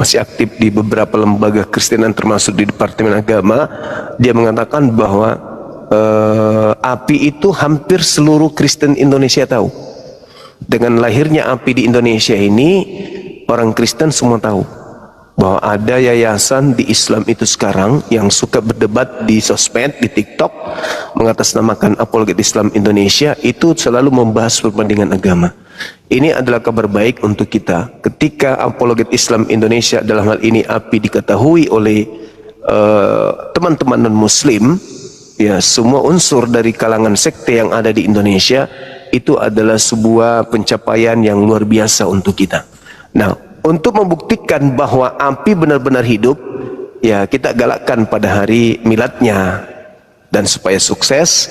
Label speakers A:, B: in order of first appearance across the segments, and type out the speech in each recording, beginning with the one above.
A: masih aktif di beberapa lembaga Kristenan termasuk di Departemen Agama. Dia mengatakan bahwa API itu hampir seluruh Kristen Indonesia tahu. Dengan lahirnya API di Indonesia ini, orang Kristen semua tahu bahwa ada yayasan di Islam itu sekarang yang suka berdebat di sosmed, di TikTok, mengatasnamakan Apologet Islam Indonesia, itu selalu membahas perbandingan agama. Ini adalah kabar baik untuk kita. Ketika Apologet Islam Indonesia, dalam hal ini API, diketahui oleh teman-teman non-Muslim, ya, semua unsur dari kalangan sekte yang ada di Indonesia, itu adalah sebuah pencapaian yang luar biasa untuk kita. Nah, untuk membuktikan bahwa API benar-benar hidup, ya, kita galakkan pada hari miladnya. Dan supaya sukses,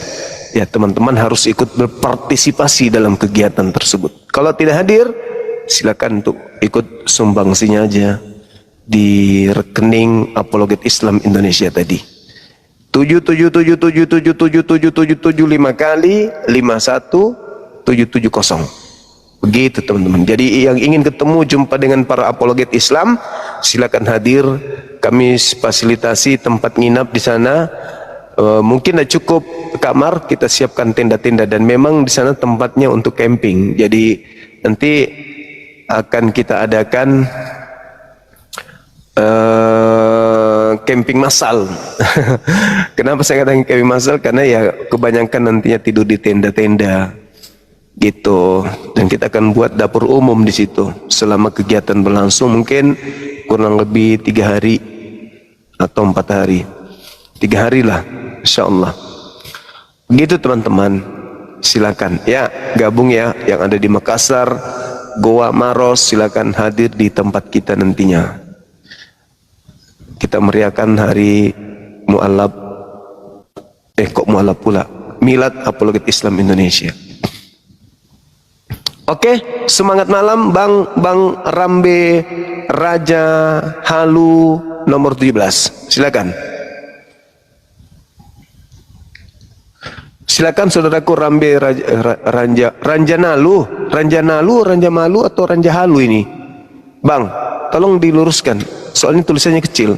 A: ya, teman-teman harus ikut berpartisipasi dalam kegiatan tersebut. Kalau tidak hadir, silakan untuk ikut sumbangsinya aja di rekening Apologet Islam Indonesia tadi. 7777777775 kali 51770. Begitu teman-teman. Jadi yang ingin ketemu, jumpa dengan para apologet Islam, silakan hadir. Kami fasilitasi tempat nginap di sana. Mungkin tidak cukup kamar, kita siapkan tenda-tenda, dan memang di sana tempatnya untuk camping. Jadi nanti akan kita adakan camping massal. Kenapa saya katakan camping massal? Karena ya kebanyakan nantinya tidur di tenda-tenda gitu, dan kita akan buat dapur umum di situ selama kegiatan berlangsung, mungkin kurang lebih 3 hari atau 4 hari, 3 hari lah, insyaallah. Begitu teman-teman, silakan ya gabung ya, yang ada di Makassar, Goa, Maros, silakan hadir di tempat kita nantinya. Kita meriahkan hari Mu'allab, kok Mu'allab pula, Milad Apologet Islam Indonesia. Oke, semangat malam Bang Rambe Raja Halu nomor 17. Silakan. Silakan saudaraku Rambe Ranjanalu, Ranja Malu atau Ranja Halu ini? Bang, tolong diluruskan. Soalnya tulisannya kecil.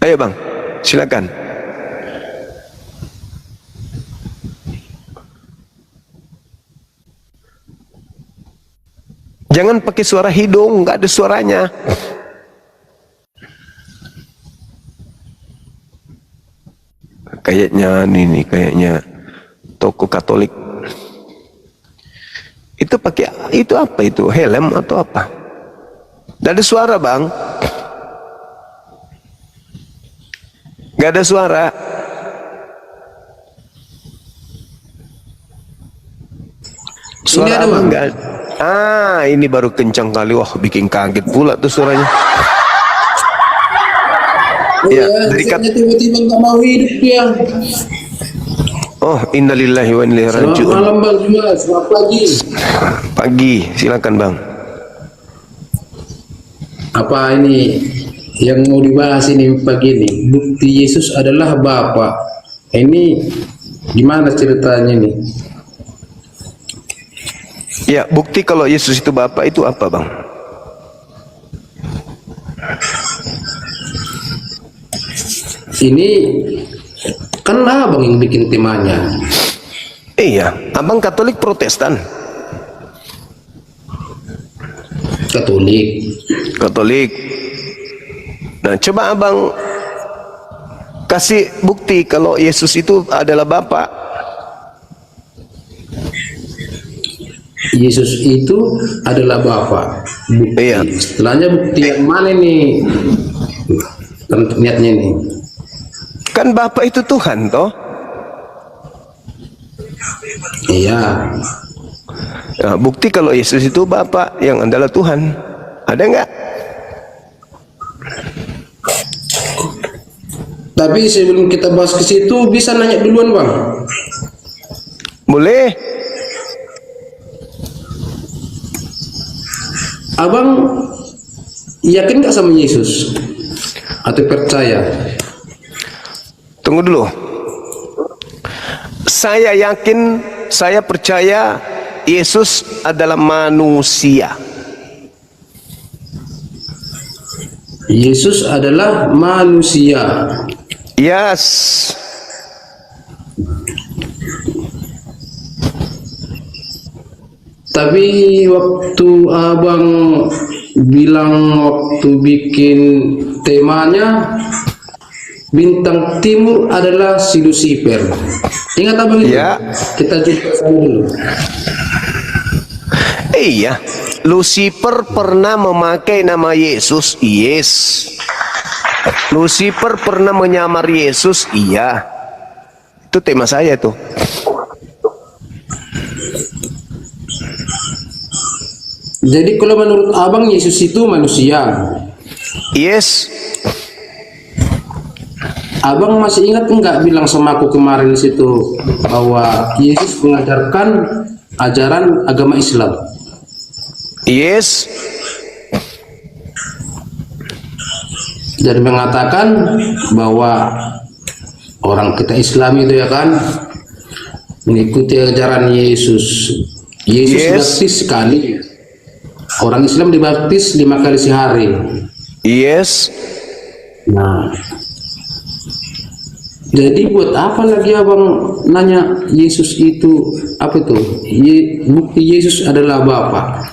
A: Ayo Bang, silakan. Jangan pakai suara hidung, nggak ada suaranya. Kayaknya toko Katolik. Itu pakai itu apa itu? Helm atau apa? Nggak ada suara Bang. Nggak ada suara. Suara apa enggak? Ini baru kencang kali. Wah, bikin kaget pula tuh suaranya. Ya, dari
B: tiba-tiba nggak mau hidup ya.
A: Oh, innalillahi wa inna ilaihi raji'un.
B: Selamat malam Bang Jumas, selamat pagi.
A: Pagi, silakan Bang.
B: Apa ini yang mau dibahas ini pagi ini? Bukti Yesus adalah Bapa. Ini gimana ceritanya nih?
A: Ya, bukti kalau Yesus itu Bapa itu apa Bang?
B: Ini kan abang yang bikin temanya.
A: Iya, abang Katolik Protestan. Katolik. Nah, coba abang kasih bukti kalau Yesus itu adalah Bapa.
B: Yesus itu adalah Bapa. Bukti.
A: Iya.
B: Setelahnya bukti yang mana nih? Niatnya nih.
A: Kan Bapa itu Tuhan toh?
B: Iya.
A: Nah, bukti kalau Yesus itu Bapa yang adalah Tuhan. Ada nggak?
B: Tapi sebelum kita bahas ke situ, bisa nanya duluan Bang?
A: Boleh.
B: Abang yakin nggak sama Yesus? Atau percaya?
A: Tunggu dulu. Saya yakin, saya percaya Yesus adalah manusia.
B: Yesus adalah manusia.
A: Yes.
B: Tapi waktu abang bilang waktu bikin temanya bintang timur adalah si Lucifer. Ingat abang itu?
A: Ya.
B: Kita jumpa sana dulu.
A: Iya, Lucifer pernah memakai nama Yesus. Yes. Lucifer pernah menyamar Yesus. Iya. Itu tema saya tuh.
B: Jadi kalau menurut abang Yesus itu manusia.
A: Yes.
B: Abang masih ingat enggak bilang sama aku kemarin di situ bahwa Yesus mengajarkan ajaran agama Islam?
A: Yes.
B: Dan mengatakan bahwa orang kita Islam itu ya kan mengikuti ajaran Yesus. Yesus
A: Yes.
B: baptis sekali. Orang Islam dibaptis 5 kali sehari.
A: Yes.
B: Nah, jadi buat apa lagi abang nanya Yesus itu apa itu? Bukti Yesus adalah Bapa.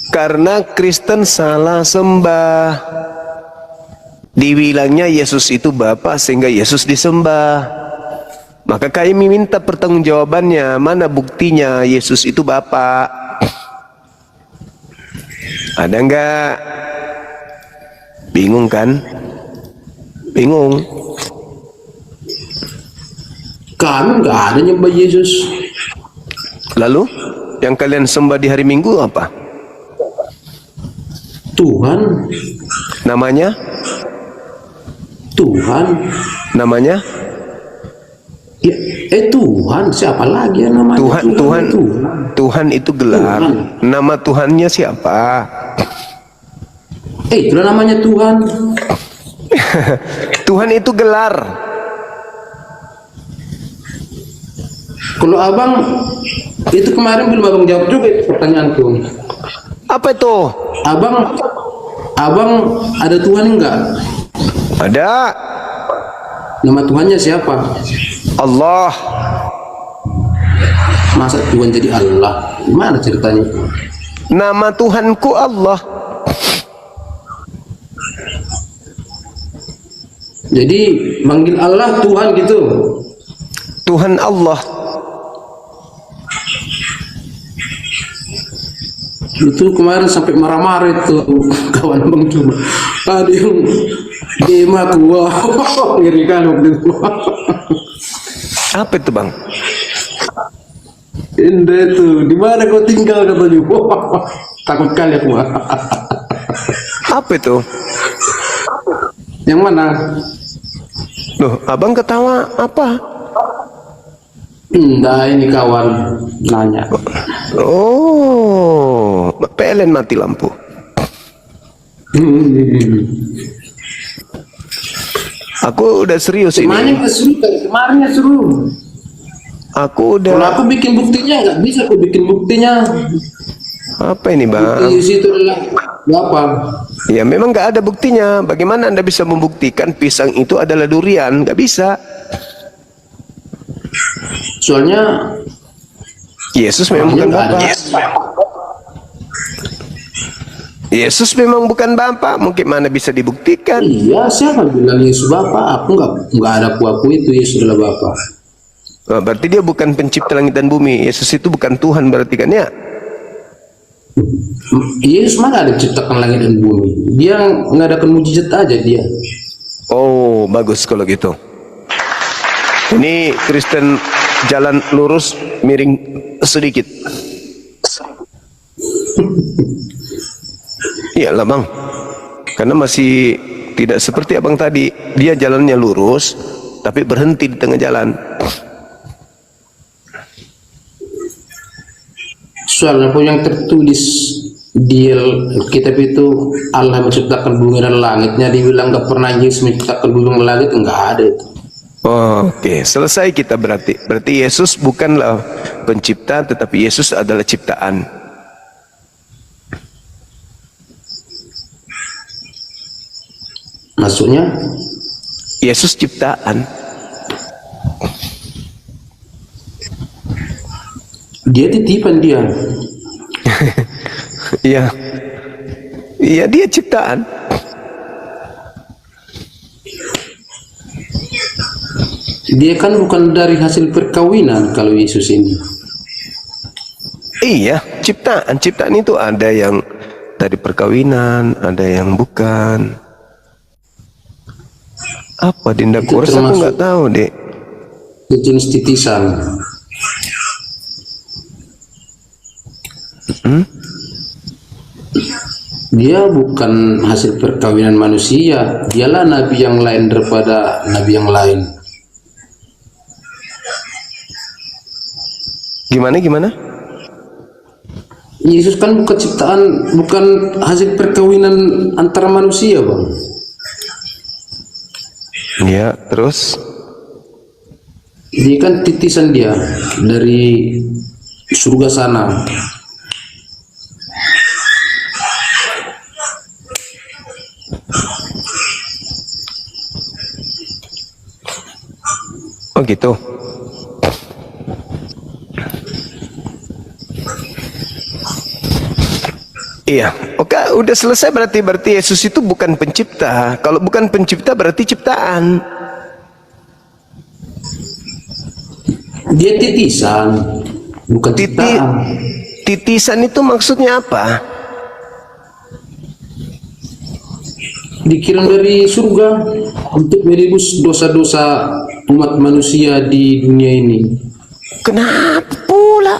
A: Karena Kristen salah sembah. Dibilangnya Yesus itu Bapa sehingga Yesus disembah. Maka kami minta pertanggungjawabannya. Mana buktinya Yesus itu Bapa? Ada enggak? Bingung kan? Bingung.
B: Kami nggak ada nyembah Yesus.
A: Lalu yang kalian sembah di hari Minggu apa?
B: Tuhan,
A: Namanya?
B: Tuhan.
A: Namanya?
B: Ya, Tuhan, siapa lagi yang namanya
A: Tuhan.
B: Tuhan.
A: Tuhan itu gelar.
B: Tuhan.
A: Nama Tuhannya siapa?
B: Itu namanya Tuhan.
A: Tuhan itu gelar.
B: Kalau abang itu kemarin belum abang jawab juga itu pertanyaanku.
A: Apa itu?
B: Abang ada Tuhan enggak?
A: Ada.
B: Nama Tuhannya siapa?
A: Allah.
B: Masa Tuhan jadi Allah? Gimana ceritanya?
A: Nama Tuhanku Allah.
B: Jadi manggil Allah Tuhan gitu.
A: Tuhan Allah.
B: Itu kemarin sampai marah-marah itu kawan abang cuma ada yang dema gua ngeri kan waktu itu.
A: Apa itu bang?
B: Indah itu di mana kau tinggal katanya. Takut kali aku.
A: Apa itu?
B: Yang mana?
A: Loh, abang ketawa apa?
B: Enggak, ini kawan nanya.
A: Oh, PLN mati lampu. Aku udah serius
B: Kemarin
A: ini.
B: seru, kemarinnya seru.
A: Aku
B: Kalau
A: udah.
B: aku bikin buktinya nggak bisa aku bikin buktinya.
A: Apa ini bang?
B: Di situ adalah apa?
A: Ya memang nggak ada buktinya. Bagaimana anda bisa membuktikan pisang itu adalah durian? Nggak bisa.
B: Soalnya
A: Yesus memang bukan
B: nggak ada.
A: Bapa. Yesus memang bukan Bapa. Mungkin mana bisa dibuktikan?
B: Iya, siapa bilang Yesus Bapa? Aku nggak ada aku itu Yesus adalah Bapa.
A: Oh, berarti dia bukan pencipta langit dan bumi. Yesus itu bukan Tuhan berarti kan ya?
B: Yesus mana ada ciptakan langit dan bumi? Dia ngadakan mujizat aja dia.
A: Oh, bagus kalau gitu. Ini Kristen jalan lurus miring sedikit. Iyalah bang, karena masih tidak seperti abang tadi. Dia jalannya lurus, tapi berhenti di tengah jalan.
B: Soalnya pun yang tertulis di kitab itu Allah menciptakan bumi dan langitnya, dibilang nggak pernah Yesus menciptakan bumi dan langit, nggak ada itu.
A: Oke, selesai kita berarti. Berarti Yesus bukanlah pencipta, tetapi Yesus adalah ciptaan.
B: Maksudnya?
A: Yesus ciptaan.
B: Dia titipan dia.
A: Iya. Iya, dia ciptaan.
B: Dia kan bukan dari hasil perkawinan kalau Yesus ini.
A: Iya, ciptaan. Ciptaan itu ada yang dari perkawinan, ada yang bukan. Apa Dinda
B: Itu
A: Kores? Aku
B: termasuk-
A: nggak tahu, Dek.
B: Jenis titisan. Dia bukan hasil perkawinan manusia. Dialah nabi yang lain daripada nabi yang lain.
A: Gimana?
B: Yesus kan bukan ciptaan, bukan hasil perkawinan antara manusia, Bang.
A: Iya, terus?
B: Dia kan titisan dia dari surga sana.
A: Oh gitu. Iya, oke, udah selesai berarti Yesus itu bukan pencipta. Kalau bukan pencipta berarti ciptaan.
B: Dia titisan, bukan ciptaan.
A: Titisan itu maksudnya apa?
B: Dikirim dari surga untuk menebus dosa-dosa umat manusia di dunia ini.
A: Kenapa pula?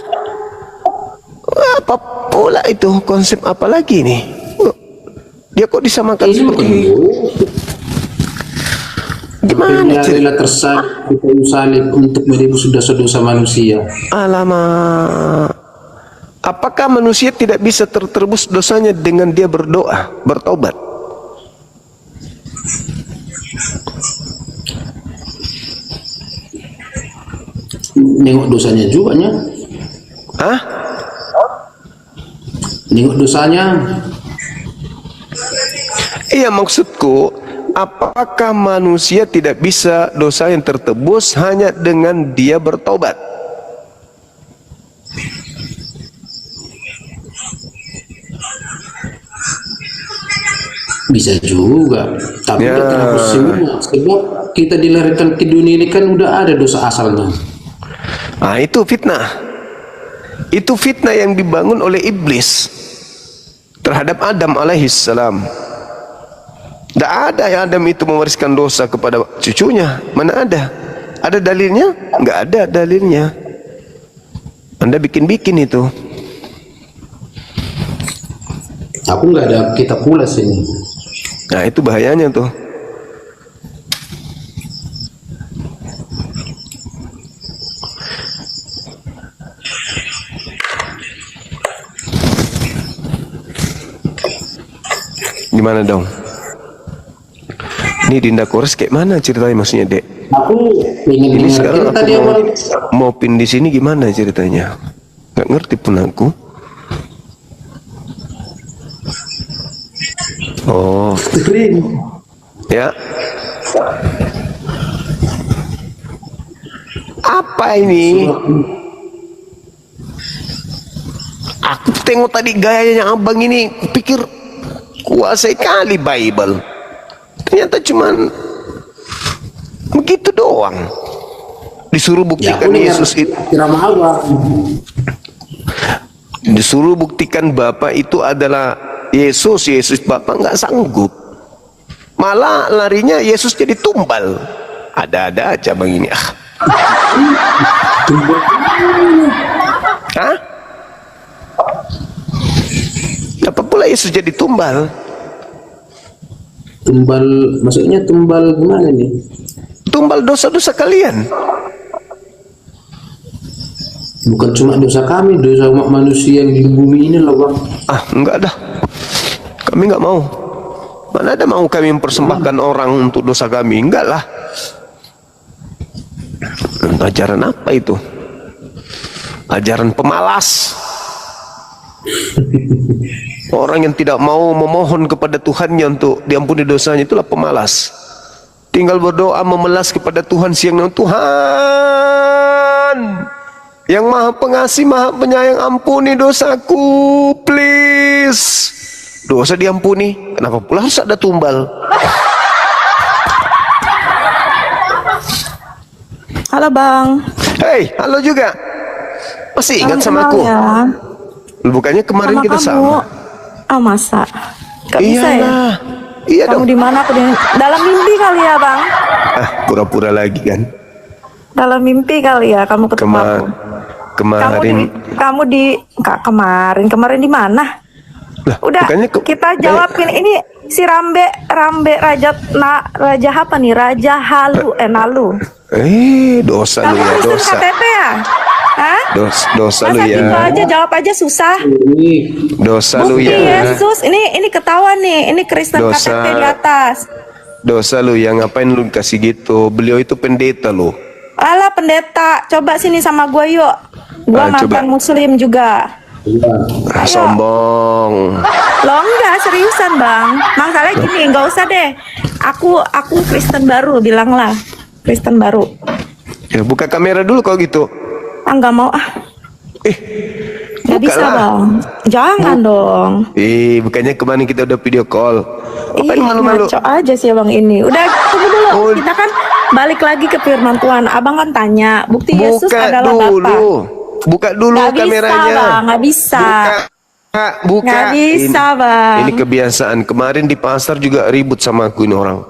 A: Apa pula itu? Konsep apa lagi nih? Dia kok disamakan seperti ini? Gimana
B: Dia
A: cerita?
B: rela tersalib di kayu salib untuk menebus dosa-dosa manusia.
A: Alamak. Apakah manusia tidak bisa tertebus dosanya dengan dia berdoa, bertobat?
B: Nengok dosanya juga nya.
A: Hah?
B: Nengok dosanya.
A: Iya, maksudku, apakah manusia tidak bisa dosa yang tertebus hanya dengan dia bertobat?
B: Bisa juga, tapi
A: Ya.
B: tidak terhapus semua. Sebab kita dilahirkan ke dunia ini kan udah ada dosa asalnya.
A: Nah, itu fitnah. Itu fitnah yang dibangun oleh iblis terhadap Adam alaihissalam. Tidak ada yang Adam itu mewariskan dosa kepada cucunya. Mana ada? Ada dalilnya? Enggak ada dalilnya. Anda bikin-bikin itu.
B: Aku nggak ada kitab pula sini.
A: Nah, itu bahayanya tuh. Gimana dong? Ini Dinda Kores kayak mana ceritanya, maksudnya, Dek?
B: Aku ingin
A: Ini
B: dengar
A: sekarang
B: cerita
A: aku
B: dia
A: mau pin di sini gimana ceritanya? Nggak ngerti pun aku. Oh, ya. Apa ini? Aku tengok tadi gayanya abang ini, pikir kuasai kali Bible. Ternyata cuman begitu doang. Disuruh buktikan Yesus itu,
B: ceramah apa?
A: disuruh buktikan Bapa itu adalah Yesus. Yesus Bapa nggak sanggup. Malah larinya Yesus jadi tumbal. Ada-ada aja bang ini. Ah. Hah? Apa pula Yesus jadi tumbal?
B: Tumbal, maksudnya tumbal gimana nih?
A: Tumbal dosa-dosa kalian.
B: Bukan cuma dosa kami, dosa umat manusia yang di bumi ini loh, Bang.
A: Ah, enggak dah. Kami enggak mau. Mana ada mau kami mempersembahkan orang untuk dosa kami? Enggak lah. Ajaran apa itu? Ajaran pemalas. Orang yang tidak mau memohon kepada Tuhannya untuk diampuni dosanya, itulah pemalas. Tinggal berdoa memelas kepada Tuhan siang dan Tuhan yang maha pengasih, maha penyayang, ampuni dosaku, please. Dosa diampuni, kenapa pula harus ada tumbal?
C: Halo Bang.
A: Hei, halo juga. Masih ingat
C: Salam
A: sama aku?
C: kenal ya.
A: Bukannya kemarin
C: Sama
A: kita
C: kamu.
A: sama?
C: Oh masa? Gak bisa ya?
A: Iyalah. Iya
C: Kamu
A: dong.
C: di mana? Aku di dalam mimpi kali ya Bang.
A: Ah, pura-pura lagi kan.
C: Dalam mimpi kali ya kamu ketemu aku.
A: Kemarin.
C: Kamu di Kak, kemarin di mana?
A: Lah,
C: Udah
A: bukannya
C: kita jawabin ini si Rambe Raja apa nih? Raja Halu Nalu.
A: Dosa lu
C: Kamu
A: ya,
C: Kristen
A: dosa.
C: KTP ya? Hah?
A: Dosa lu
C: Masa
A: ya.
C: gitu aja jawab aja susah.
B: Ini
A: Dosa lu
C: Bukti
A: ya.
C: Yesus, ini ketahuan nih, ini Kristen
A: Dosa.
C: KTP di atas.
A: Dosa lu ya, ngapain lu kasih gitu? Beliau itu pendeta lu.
C: Alah pendeta, coba sini sama gua yuk. Gua
A: Ah, coba.
C: mantan muslim juga.
A: Ah, sombong.
C: Lo enggak seriusan bang. Masalahnya gini, nggak usah deh. Aku Kristen baru, bilanglah Kristen baru.
A: Ya, buka kamera dulu kalau gitu.
C: Ah nggak mau ah. Nggak
A: buka
C: bisa
A: lah.
C: bang. Jangan dong.
A: Bukannya kemarin kita udah video call. Ngapain
C: Ih,
A: malu-malu?
C: ngaco aja sih abang ini. Udah tunggu dulu.
A: Oh.
C: Kita kan balik lagi ke firman Tuhan. Abang kan tanya, bukti Yesus
A: Buka
C: adalah Bapa.
A: dulu. Buka dulu
C: Nggak bisa
A: kameranya.
C: bang, nggak bisa.
A: Buka.
C: Nggak bisa, Bang.
A: Ini kebiasaan. Kemarin di pasar juga ribut sama aku ini orang.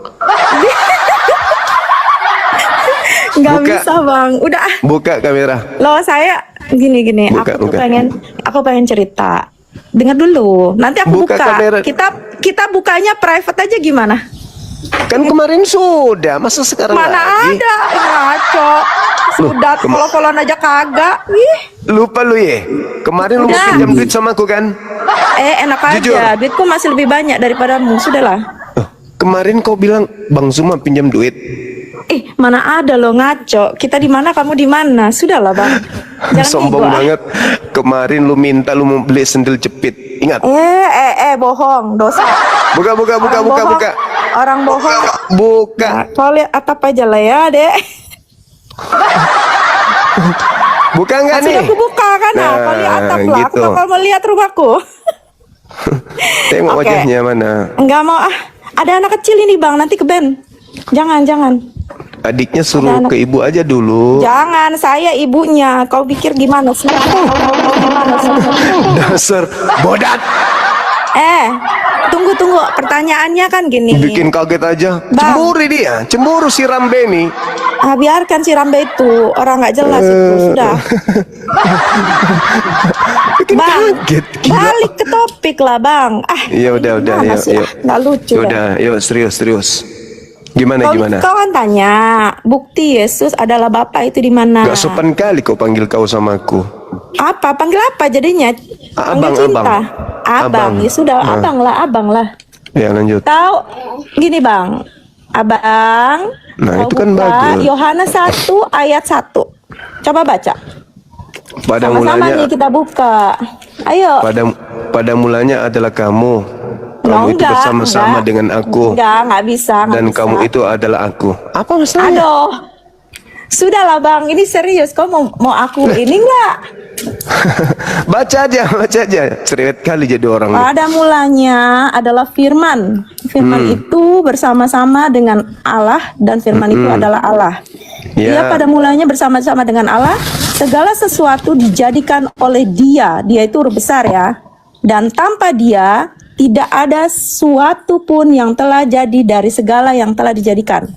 C: Nggak
A: Buka.
C: bisa bang. Udah ah.
A: Buka kamera.
C: Loh saya gini.
A: Buka,
C: Aku tuh
A: buka.
C: aku pengen cerita. Dengar dulu. Nanti aku
A: Buka
C: buka.
A: kamera.
C: Kita bukanya private aja gimana?
A: Kan kemarin sudah. Masa sekarang
C: Mana
A: lagi?
C: ada? Ngaco. Sudah follow-followan aja kagak. Ih.
A: Lupa lu ya. Kemarin lu mau
C: Udah.
A: pinjam duit sama aku kan?
C: Enak
A: Jujur.
C: aja. Duitku masih lebih banyak daripadamu. Sudahlah.
A: Kemarin kau bilang Bang Zuma pinjam duit.
C: Mana ada lo ngaco. Kita di mana, kamu di mana? Sudahlah, Bang. Jangan
A: Sombong
C: ego, ah.
A: banget. Kemarin lu minta lu mau beli sendal jepit. Ingat?
C: Bohong, dosa.
A: Buka.
C: Orang bohong.
A: Buka.
C: Nah, kau lihat atap aja lah ya, Dek.
A: Buka enggak nih?
C: Sudah aku buka kan, nah, kau lihat atap lah. Aku
A: gitu.
C: bakal melihat rumahku.
A: Tengok
C: Oke.
A: wajahnya mana.
C: Enggak mau ah. Ada anak kecil ini, Bang. Nanti ke band. Jangan.
A: Adiknya suruh
C: Ada anak-
A: ke ibu aja dulu.
C: Jangan, saya ibunya. Kau pikir gimana sih? Kau gimana sih?
A: Dasar bodat.
C: Tunggu. Pertanyaannya kan gini.
A: Bikin kaget aja.
C: Bang.
A: Cemburu dia. Cemburu si Rambe nih.
C: Biarkan si Rambe itu. Orang nggak jelas itu. Sudah.
A: Bikin
C: Bang,
A: kaget. Gila.
C: balik ke topik lah, Bang.
A: Iya udah.
C: gimana sih?
A: Yuk.
C: Nggak lucu. dah.
A: Udah, yuk serius. Gimana?
C: Kau kan tanya, bukti Yesus adalah Bapa itu di mana?
A: Gak sopan kali kau panggil kau sama aku.
C: Apa? Panggil apa jadinya? Panggil
A: Abang,
C: cinta.
A: Abang.
C: Ya sudah,
A: Nah.
C: abang lah.
A: Ya lanjut.
C: Kau gini, Bang. Abang.
A: Nah,
C: kau
A: itu kan
C: buka
A: bagus.
C: Yohanes 1 ayat 1. Coba baca.
A: Pada
C: Sama-sama
A: mulanya
C: nih kita buka. Ayo.
A: pada mulanya adalah kamu. Kamu itu
C: Enggak,
A: bersama-sama
C: enggak.
A: dengan aku.
C: Nggak bisa. nggak
A: Dan
C: bisa.
A: kamu itu adalah aku. Apa masalahnya?
C: Aduh. Sudahlah, Bang. Ini serius. Kau mau aku ini enggak?
A: baca aja. Cerewet kali jadi orang. nih.
C: Pada mulanya adalah firman. Firman itu bersama-sama dengan Allah dan firman itu adalah Allah.
A: Ya.
C: Dia pada mulanya bersama-sama dengan Allah. Segala sesuatu dijadikan oleh Dia. Dia itu huruf besar ya. Dan tanpa Dia tidak ada suatu pun yang telah jadi dari segala yang telah dijadikan.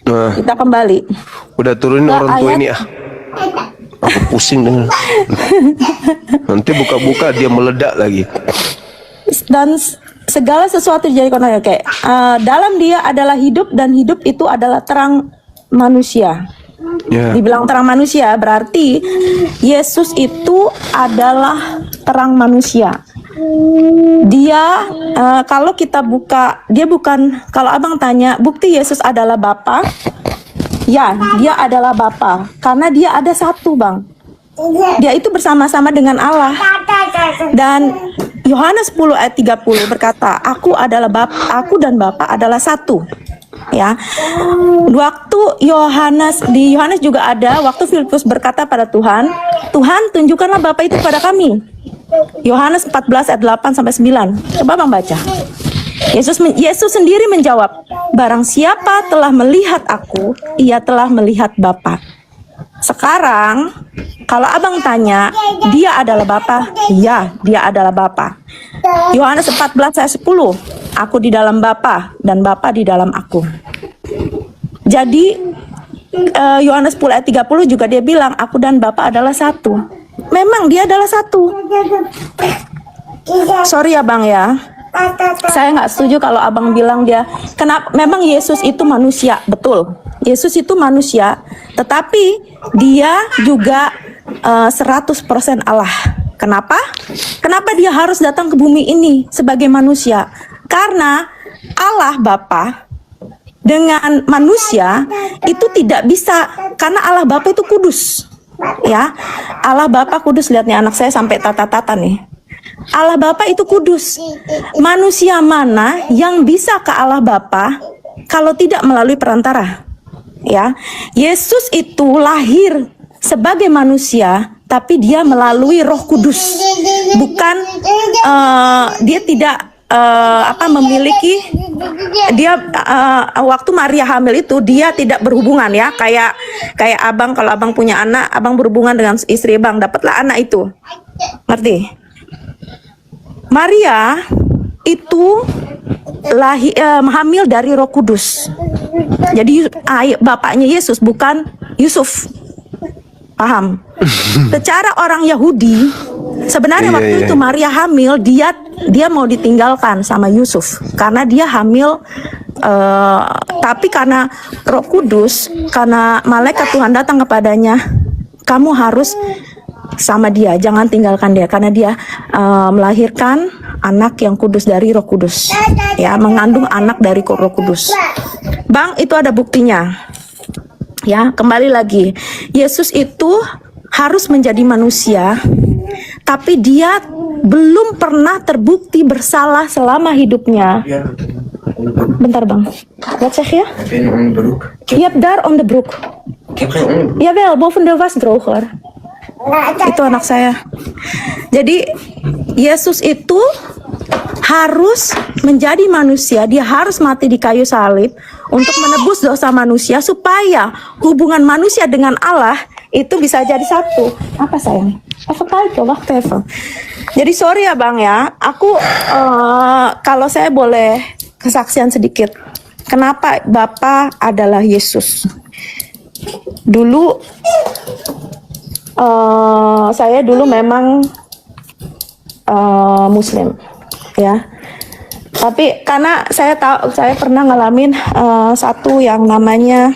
A: Nah,
C: Kita kembali.
A: udah turunin
C: Nah,
A: orang tua
C: ayat-
A: ini ah. Aku pusing dengan. Nanti buka-buka dia meledak lagi.
C: Dan segala sesuatu dijadikan oleh dalam Dia adalah hidup dan hidup itu adalah terang manusia.
A: Ya.
C: Dibilang terang manusia berarti Yesus itu adalah terang manusia. Dia kalau kita buka, dia bukan, kalau abang tanya bukti Yesus adalah Bapa, Ya, dia adalah Bapa karena dia ada satu, Bang. Dia itu bersama-sama dengan Allah. Dan Yohanes 10 ayat 30 berkata, aku dan Bapa adalah satu. Ya. Waktu di Yohanes juga ada waktu Filipus berkata pada Tuhan, Tuhan tunjukkanlah Bapa itu pada kami. Yohanes 14 ayat 8 sampai 9. Coba Bang baca. Yesus sendiri menjawab, barang siapa telah melihat aku, ia telah melihat Bapa. Sekarang, kalau abang tanya, dia adalah Bapa? Ya, dia adalah Bapa. Yohanes 14 ayat 10, aku di dalam Bapa dan Bapa di dalam aku. Jadi, Yohanes 10 ayat 30 juga dia bilang, aku dan Bapa adalah satu. Memang dia adalah satu. Sorry ya Bang ya. Saya nggak setuju kalau abang bilang kenapa, memang Yesus itu manusia, betul. Yesus itu manusia, tetapi dia juga 100% Allah. Kenapa? Kenapa dia harus datang ke bumi ini sebagai manusia? Karena Allah Bapa dengan manusia itu tidak bisa, karena Allah Bapa itu kudus. Ya, Allah Bapa kudus. Lihat nih anak saya sampai tata-tata nih. Allah Bapa itu kudus. Manusia mana yang bisa ke Allah Bapa kalau tidak melalui perantara? Ya, Yesus itu lahir sebagai manusia, tapi dia melalui Roh Kudus. Bukan dia tidak memiliki waktu Maria hamil itu dia tidak berhubungan ya, kayak abang, kalau abang punya anak, abang berhubungan dengan istri abang, dapatlah anak itu. Ngerti? Maria itu hamil dari Roh Kudus. Jadi bapaknya Yesus bukan Yusuf. Paham? Secara orang Yahudi, sebenarnya waktu itu Maria hamil, dia mau ditinggalkan sama Yusuf karena dia hamil, tapi karena Roh Kudus, karena malaikat Tuhan datang kepadanya, kamu harus sama dia, jangan tinggalkan dia, karena dia melahirkan anak yang kudus dari Roh Kudus, ya, mengandung anak dari Roh Kudus. Bang, itu ada buktinya. Ya, kembali lagi, Yesus itu harus menjadi manusia, tapi dia belum pernah terbukti bersalah selama hidupnya. Bentar Bang, wat zeg je? Je hebt daar on the broek. Jawel, boven de wasdroger. Itu anak saya. Jadi Yesus itu harus menjadi manusia, dia harus mati di kayu salib untuk menebus dosa manusia, supaya hubungan manusia dengan Allah itu bisa jadi satu. Apa sayang? Jadi sorry ya Bang ya, aku kalau saya boleh kesaksian sedikit, kenapa Bapa adalah Yesus. Dulu saya dulu memang Muslim, ya. Tapi karena saya pernah ngalamin satu yang namanya,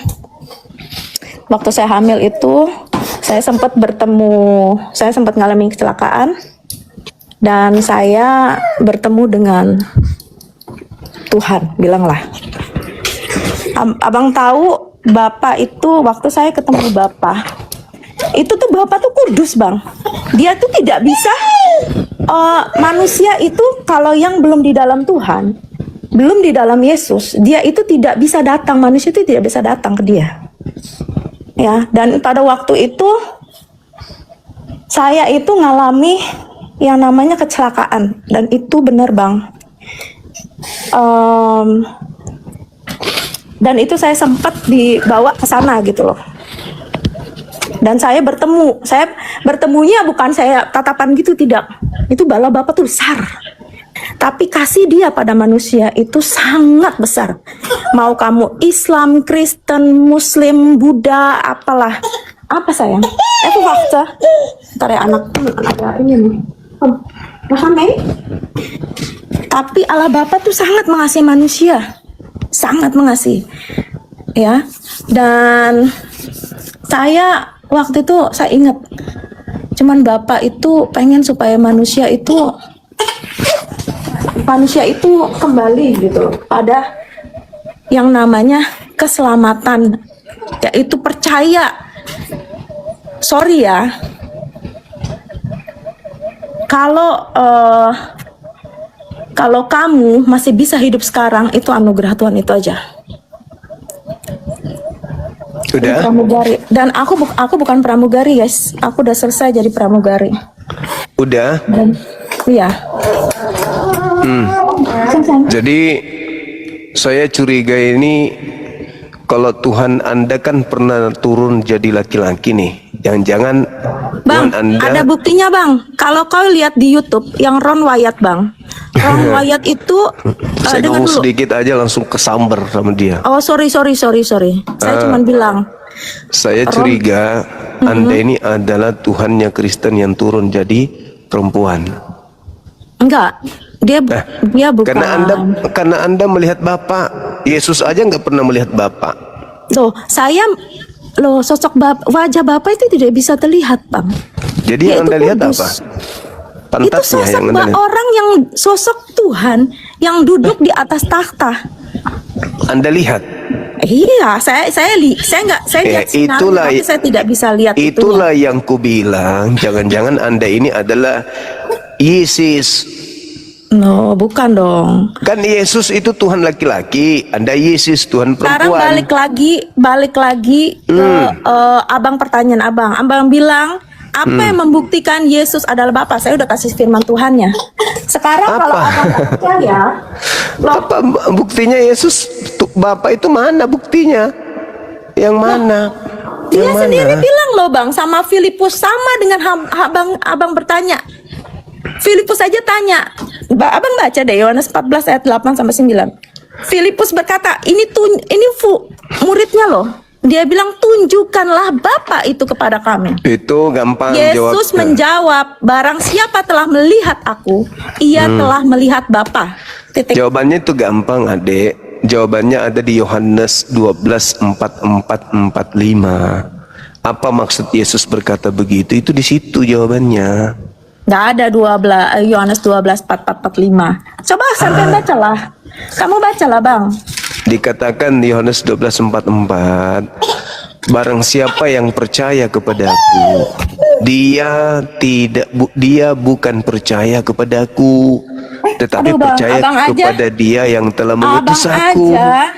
C: waktu saya hamil itu saya sempat ngalamin kecelakaan dan saya bertemu dengan Tuhan, bilanglah. Abang tahu Bapak itu, waktu saya ketemu Bapak, itu tuh Bapak tuh kudus Bang. Dia tuh tidak bisa, manusia itu kalau yang belum di dalam Tuhan, belum di dalam Yesus, dia itu tidak bisa datang, manusia itu tidak bisa datang ke dia. Ya, dan pada waktu itu saya itu ngalami yang namanya kecelakaan, dan itu benar Bang. Dan itu saya sempat dibawa ke sana gitu loh. Dan saya bertemunya bukan saya tatapan gitu, tidak. Itu bala Bapak tuh besar. Tapi kasih dia pada manusia itu sangat besar. Mau kamu Islam, Kristen, Muslim, Buddha, apalah. Apa sayang? Itu fakta. Ntar ya anak ini nih. Tapi Allah Bapa tuh sangat mengasihi manusia. Sangat mengasihi. Ya. Dan saya waktu itu saya ingat, cuman Bapak itu pengen supaya manusia itu kembali gitu pada yang namanya keselamatan yaitu percaya. Sorry ya, kalau kamu masih bisa hidup sekarang, itu anugerah Tuhan, itu aja.
A: Udah?
C: Pramugari. Dan aku bukan pramugari, guys. Aku udah selesai jadi pramugari.
A: Udah?
C: Dan iya.
A: Jadi saya curiga ini kalau Tuhan Anda kan pernah turun jadi laki-laki nih. Jangan-jangan
C: Bang,
A: Tuhan Anda
C: ada buktinya Bang. Kalau kau lihat di YouTube yang Ron Wyatt Bang. Ron Wyatt itu
A: saya
C: dengar
A: ngomong
C: dulu.
A: sedikit aja langsung kesamber sama dia.
C: Oh sorry. Saya cuman bilang.
A: Saya curiga Anda ini adalah Tuhannya Kristen yang turun jadi perempuan.
C: Enggak. Dia bukan.
A: Karena Anda melihat Bapak. Yesus aja nggak pernah melihat Bapak.
C: Sosok wajah Bapak itu tidak bisa terlihat, Bang.
A: Jadi
C: Dia
A: yang Anda
C: itu
A: lihat
C: kudus.
A: apa?
C: Itu
A: Pantatnya
C: sosok
A: yang Anda lihat.
C: orang yang sosok Tuhan yang duduk di atas takhta.
A: Anda lihat.
C: Iya, saya lihat sinar, tapi saya tidak bisa lihat
A: Itulah yang kubilang, jangan-jangan Anda ini adalah Yesus.
C: No, bukan dong.
A: Kan Yesus itu Tuhan laki-laki, Anda Yesus Tuhan
C: Sekarang
A: perempuan.
C: balik lagi ke abang, pertanyaan abang. Abang bilang apa yang membuktikan Yesus adalah Bapa? Saya udah kasih firman Tuhannya. Sekarang kalau abang percaya,
A: Apa buktinya Yesus Bapa itu mana buktinya? Yang mana?
C: dia
A: Yang mana?
C: sendiri bilang loh Bang, sama Filipus, sama dengan abang bertanya. Filipus aja tanya. Abang baca deh Yohanes 14 ayat 8 sampai 9. Filipus berkata, ini muridnya loh. Dia bilang, tunjukkanlah Bapa itu kepada kami.
A: Itu gampang
C: Yesus
A: jawabnya.
C: menjawab, barang siapa telah melihat aku, ia telah melihat Bapa. Titik.
A: Jawabannya itu gampang, Adek. Jawabannya ada di Yohanes 12:44-45. Apa maksud Yesus berkata begitu? Itu di situ jawabannya.
C: Nggak ada Yohanes 12:44-45. Coba sampai bacalah. Kamu bacalah Bang.
A: Dikatakan di Yohanes 12:44, barang siapa yang percaya kepadaku, dia bukan percaya kepadaku, tetapi
C: Aduh, Bang,
A: percaya
C: abang aja.
A: kepada Dia yang telah mengutus
C: Abang
A: aku.
C: aja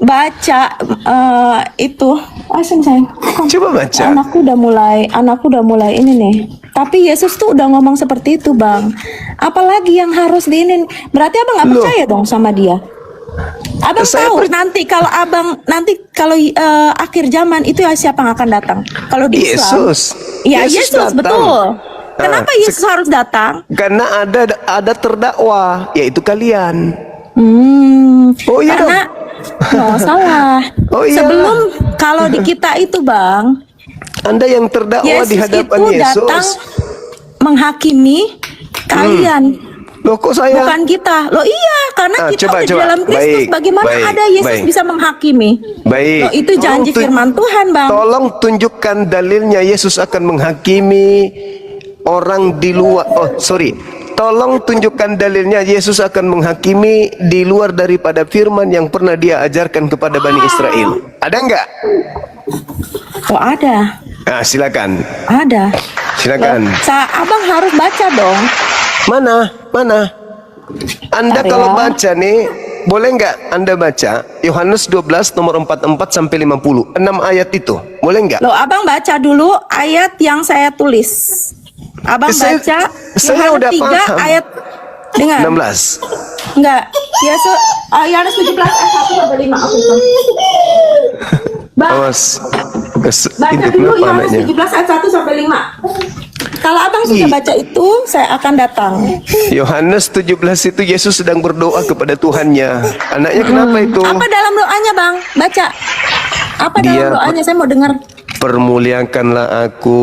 C: baca itu. Sayang.
A: Coba baca.
C: Anakku udah mulai ini nih. Tapi Yesus tuh udah ngomong seperti itu, Bang. Apalagi yang harus diinin? Berarti abang nggak
A: Loh.
C: percaya dong sama dia. Abang
A: Saya
C: tahu nanti kalau akhir zaman itu siapa yang akan datang? Kalau di Islam.
A: Yesus.
C: Ya Yesus
A: datang.
C: betul. Kenapa Yesus harus datang?
A: Karena ada terdakwa, yaitu kalian. Oh iya
C: Karena salah.
A: Oh iya.
C: Sebelum kalau di kita itu Bang,
A: Anda yang terdakwa di
C: Yesus
A: hadapan
C: itu
A: Yesus.
C: datang menghakimi kalian.
A: Loh kok saya?
C: Bukan kita. Loh iya, karena kita
A: coba,
C: udah di dalam Kristus.
A: Baik,
C: Bagaimana
A: baik,
C: ada Yesus
A: baik.
C: bisa menghakimi?
A: Baik.
C: Loh, itu janji firman Tuhan, Bang.
A: Tolong tunjukkan dalilnya Yesus akan menghakimi orang di luar. Tolong tunjukkan dalilnya Yesus akan menghakimi di luar daripada firman yang pernah Dia ajarkan kepada Bani Israel. Ada enggak?
C: Oh ada.
A: Nah, silakan.
C: Ada.
A: Silakan.
C: Abang harus baca dong.
A: Mana? Anda
C: Bentar
A: kalau
C: ya.
A: baca nih, boleh nggak Anda baca Yohanes 12 nomor 44 sampai 50, 6 ayat itu, boleh nggak?
C: Loh, abang baca dulu ayat yang saya tulis. Abang
A: Saya
C: baca
A: udah
C: Yohanes 3
A: paham.
C: ayat dengar.
A: 16.
C: Enggak. Yohanes 17 ayat 1 sampai 5 aku itu. Bang,
A: Awas.
C: baca
A: Intip
C: dulu
A: kenapa
C: Yohanes
A: anaknya?
C: 17 ayat 1 sampai 5. Kalau abang sudah baca itu, saya akan datang.
A: Yohanes 17 itu Yesus sedang berdoa kepada Tuhannya. Anaknya kenapa itu?
C: Apa dalam doanya, Bang? Baca. Apa dalam
A: Dia
C: doanya? Saya mau dengar.
A: Permuliakanlah aku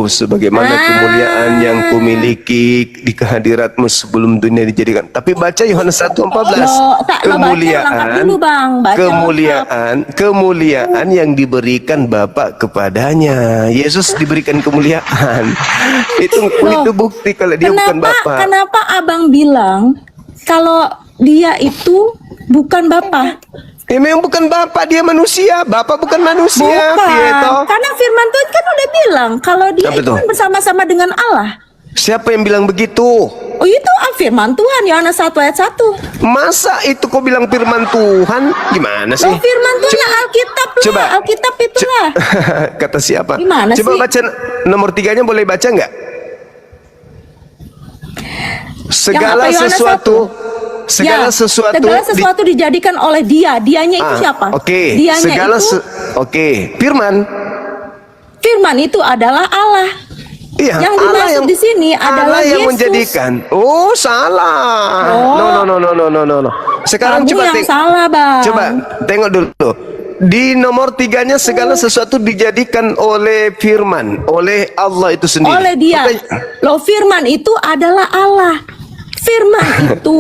A: sebagaimana kemuliaan yang kumiliki di kehadiratmu sebelum dunia dijadikan. Tapi baca Yohanes 1:14.
C: Lengkap dulu, Bang. Baca
A: kemuliaan yang diberikan Bapa kepadanya. Yesus diberikan kemuliaan. itu bukti kalau dia bukan Bapa.
C: Kenapa abang bilang kalau dia itu bukan Bapa?
A: Memang bukan Bapak, dia manusia. Bapak bukan manusia.
C: Bukan.
A: Piye toh?
C: Karena firman Tuhan kan udah bilang kalau dia
A: Apa
C: itu
A: tuh?
C: kan bersama-sama dengan Allah.
A: Siapa yang bilang begitu?
C: Oh itu firman Tuhan Yohanes 1 ayat 1.
A: Masa itu kau bilang firman Tuhan? Gimana sih?
C: Loh firman Tuhan Alkitab lah.
A: Coba.
C: Alkitab itulah.
A: Kata siapa?
C: Gimana
A: Coba
C: sih?
A: baca nomor 3-nya, boleh baca nggak? Segala
C: apa, Yohanes
A: sesuatu,
C: 1?
A: segala
C: Ya,
A: sesuatu,
C: segala sesuatu dijadikan oleh Dia. Dianya itu siapa?
A: Oke.
C: Dianya
A: Segala
C: itu
A: Firman.
C: firman itu adalah Allah.
A: Iya,
C: Yang dimaksud di sini adalah
A: Allah yang
C: Yesus.
A: menjadikan. Oh, salah.
C: Oh.
A: No. Sekarang
C: Kamu
A: coba
C: yang salah, Bang.
A: Coba tengok dulu. Di nomor 3-nya segala sesuatu dijadikan oleh firman, oleh Allah itu sendiri.
C: Oleh Dia.
A: Makanya-
C: Loh firman itu adalah Allah. Firman itu,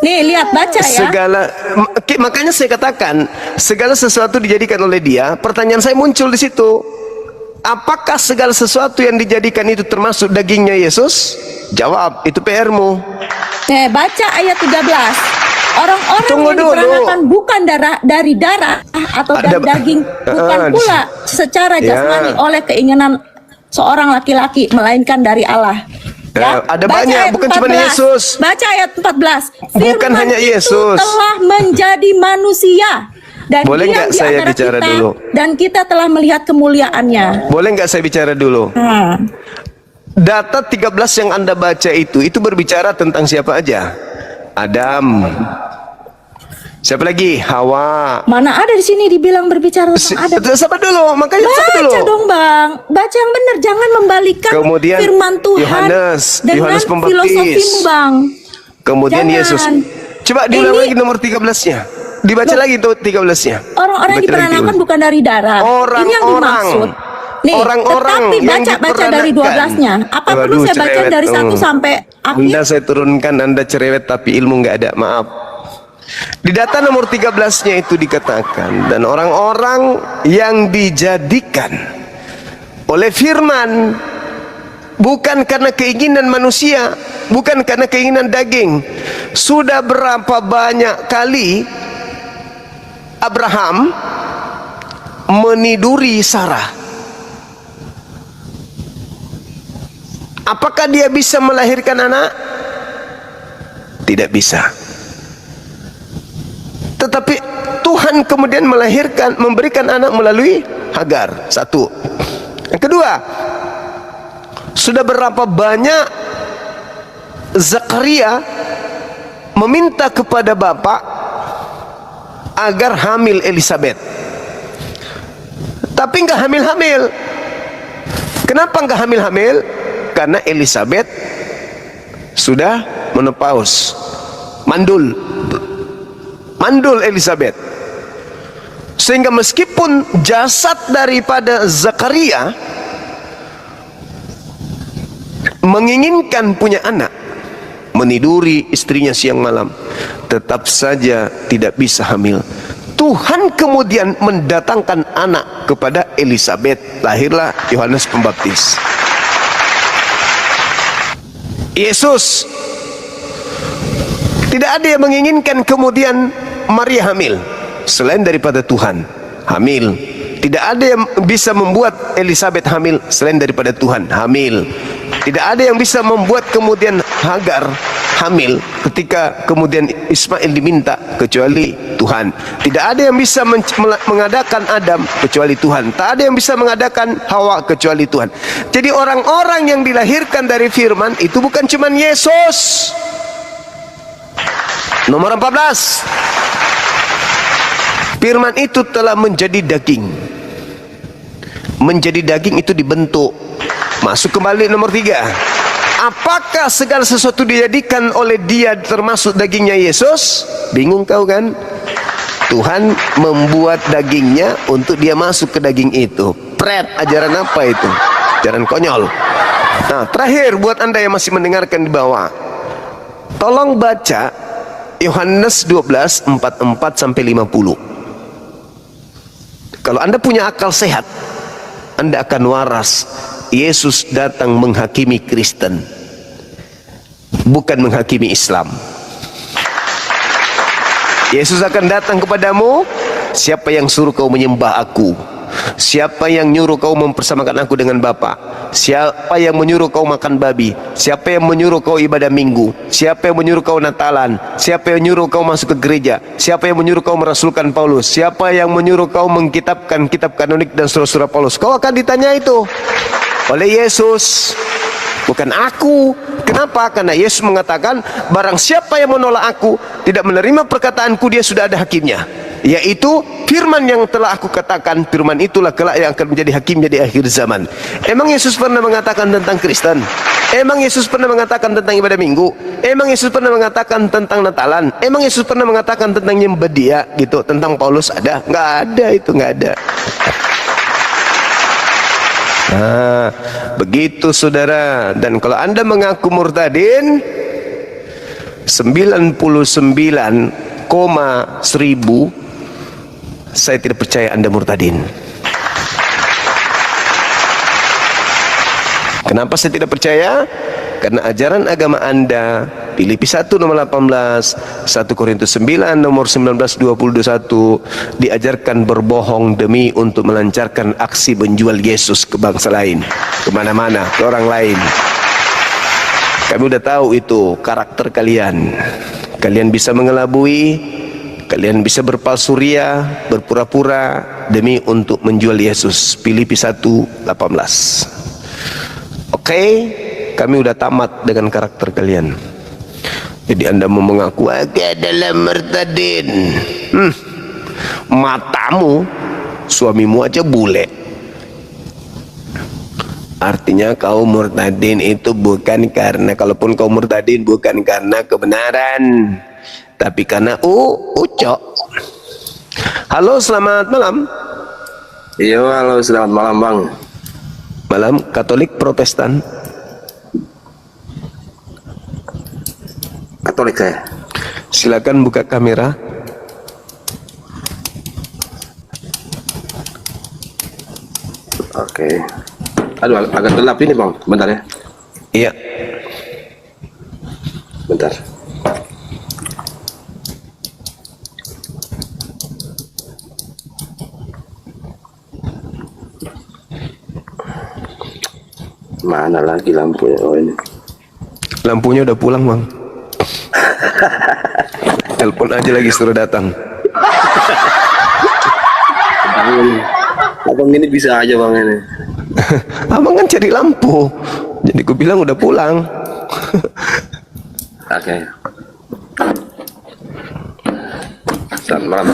C: nih lihat baca ya.
A: Makanya saya katakan segala sesuatu dijadikan oleh Dia. Pertanyaan saya muncul di situ. Apakah segala sesuatu yang dijadikan itu termasuk dagingnya Yesus? Jawab, itu PR-mu.
C: Nih baca ayat 13. Orang-orang
A: Tunggu
C: yang
A: dulu.
C: diperanakan bukan dari darah atau dari
A: Ada-
C: daging, bukan pula secara
A: Ya.
C: jasmani oleh keinginan seorang laki-laki, melainkan dari Allah.
A: Ya, ada
C: baca
A: banyak,
C: ayat
A: bukan cuma
C: 14.
A: Yesus.
C: Baca ayat 14.
A: Bukan
C: Firman
A: hanya
C: itu
A: Yesus.
C: telah menjadi manusia dan
A: Boleh
C: diam
A: nggak
C: di
A: saya
C: antara
A: bicara
C: kita,
A: dulu?
C: dan kita telah melihat kemuliaannya.
A: Boleh nggak saya bicara dulu? Data 13 yang Anda baca itu berbicara tentang siapa aja? Adam. Siapa lagi? Hawa.
C: Mana ada di sini dibilang berbicara tentang Adam?
A: Sabar dulu, makanya sabar dulu.
C: Baca dong Bang, baca yang benar, jangan membalikan
A: Kemudian
C: firman Tuhan
A: Yohanes
C: dengan
A: Pembaptis.
C: filosofimu Bang.
A: Kemudian
C: Jangan.
A: Yesus. Coba diulang
C: Ini-
A: lagi nomor 13-nya. Dibaca lagi tuh 13-nya.
C: Orang-orang yang
A: Baca lagi
C: diperanakan
A: dulu.
C: bukan dari darah. Ini yang
A: Orang-orang.
C: dimaksud. Nih,
A: Orang-orang
C: tetapi
A: yang
C: baca dari
A: diperanakan.
C: 12-nya. Apa perlu
A: Waduh,
C: saya baca
A: cerewet.
C: dari 1 sampai akhir?
A: Anda saya turunkan, Anda cerewet tapi ilmu nggak ada, maaf. Di data nomor 13-nya itu dikatakan, dan orang-orang yang dijadikan oleh firman, bukan karena keinginan manusia, bukan karena keinginan daging. Sudah berapa banyak kali Abraham meniduri Sarah? Apakah dia bisa melahirkan anak? Tidak bisa. Tetapi Tuhan kemudian memberikan anak melalui Hagar. Satu. Yang kedua, sudah berapa banyak Zakaria meminta kepada Bapak agar hamil Elizabeth, tapi nggak hamil-hamil. Kenapa nggak hamil-hamil? Karena Elizabeth sudah menopause, mandul Elizabeth. Sehingga meskipun jasad daripada Zakaria menginginkan punya anak, meniduri istrinya siang malam, tetap saja tidak bisa hamil. Tuhan kemudian mendatangkan anak kepada Elizabeth, lahirlah Yohanes Pembaptis. Yesus, tidak ada yang menginginkan kemudian Maria hamil selain daripada Tuhan. Hamil. Tidak ada yang bisa membuat Elizabeth hamil selain daripada Tuhan. Hamil. Tidak ada yang bisa membuat kemudian Hagar hamil ketika kemudian Ismail diminta kecuali Tuhan. Tidak ada yang bisa mengadakan Adam kecuali Tuhan. Tak ada yang bisa mengadakan Hawa kecuali Tuhan. Jadi orang-orang yang dilahirkan dari firman itu bukan cuma Yesus. Nomor 14. Firman itu telah menjadi daging. Menjadi daging itu dibentuk. Masuk kembali nomor 3. Apakah segala sesuatu dijadikan oleh Dia termasuk dagingnya Yesus? Bingung kau kan? Tuhan membuat dagingnya untuk Dia masuk ke daging itu. Pret, ajaran apa itu? Ajaran konyol. Nah, terakhir buat Anda yang masih mendengarkan di bawah, tolong baca Yohanes 12 44 sampai 50. Kalau Anda punya akal sehat, Anda akan waras. Yesus datang menghakimi Kristen, bukan menghakimi Islam. Yesus akan datang kepadamu Siapa yang suruh kau menyembah aku? Siapa yang nyuruh kau mempersamakan aku dengan Bapa? Siapa yang menyuruh kau makan babi? Siapa yang menyuruh kau ibadah minggu? Siapa yang menyuruh kau Natalan? Siapa yang menyuruh kau masuk ke gereja? Siapa yang menyuruh kau merasulkan Paulus? Siapa yang menyuruh kau mengkitabkan kitab kanonik dan surah-surah Paulus? Kau akan ditanya itu oleh Yesus, bukan aku. Kenapa? Karena Yesus mengatakan, barang siapa yang menolak aku, tidak menerima perkataanku, dia sudah ada hakimnya, yaitu firman yang telah aku katakan. Firman itulah kelak yang akan menjadi hakimnya di akhir zaman. Emang Yesus pernah mengatakan tentang Kristen? Emang Yesus pernah mengatakan tentang ibadah minggu? Emang Yesus pernah mengatakan tentang Natalan? Emang Yesus pernah mengatakan tentang nyembah dia gitu? Tentang Paulus ada? Nggak ada, itu nggak ada. Nah, begitu saudara. Dan kalau anda mengaku murtadin, 99,1000 saya tidak percaya anda murtadin. Kenapa saya tidak percaya? Karena ajaran agama anda, Filipi 1 nomor 18, 1 Korintus 9 nomor 19, 20, 21, diajarkan berbohong demi untuk melancarkan aksi menjual Yesus ke bangsa lain, kemana-mana, ke orang lain. Kami udah tahu itu karakter kalian. Kalian bisa mengelabui, kalian bisa berpalsu ria, berpura-pura demi untuk menjual Yesus. Filipi 1:18. Oke, kami udah tamat dengan karakter kalian. Jadi anda mau mengaku aku adalah murtadin, matamu, suamimu aja bule. Artinya kau murtadin itu bukan karena, kalaupun kau murtadin bukan karena kebenaran, tapi karena ucok. Halo, selamat malam.
D: Iya, halo, selamat malam Bang.
A: Malam. Katolik, Protestan?
D: Katolik saya.
A: Silakan buka kamera.
D: Oke. Aduh, agak gelap ini Bang, bentar ya.
A: Iya.
D: Bentar. Mana lagi lampunya? Oh ini.
A: Lampunya udah pulang bang. Telepon aja lagi suruh datang.
D: Abang ini bisa aja Bang ini.
A: Abang kan cari lampu, jadi ku bilang udah pulang.
D: Oke. Selamat malam.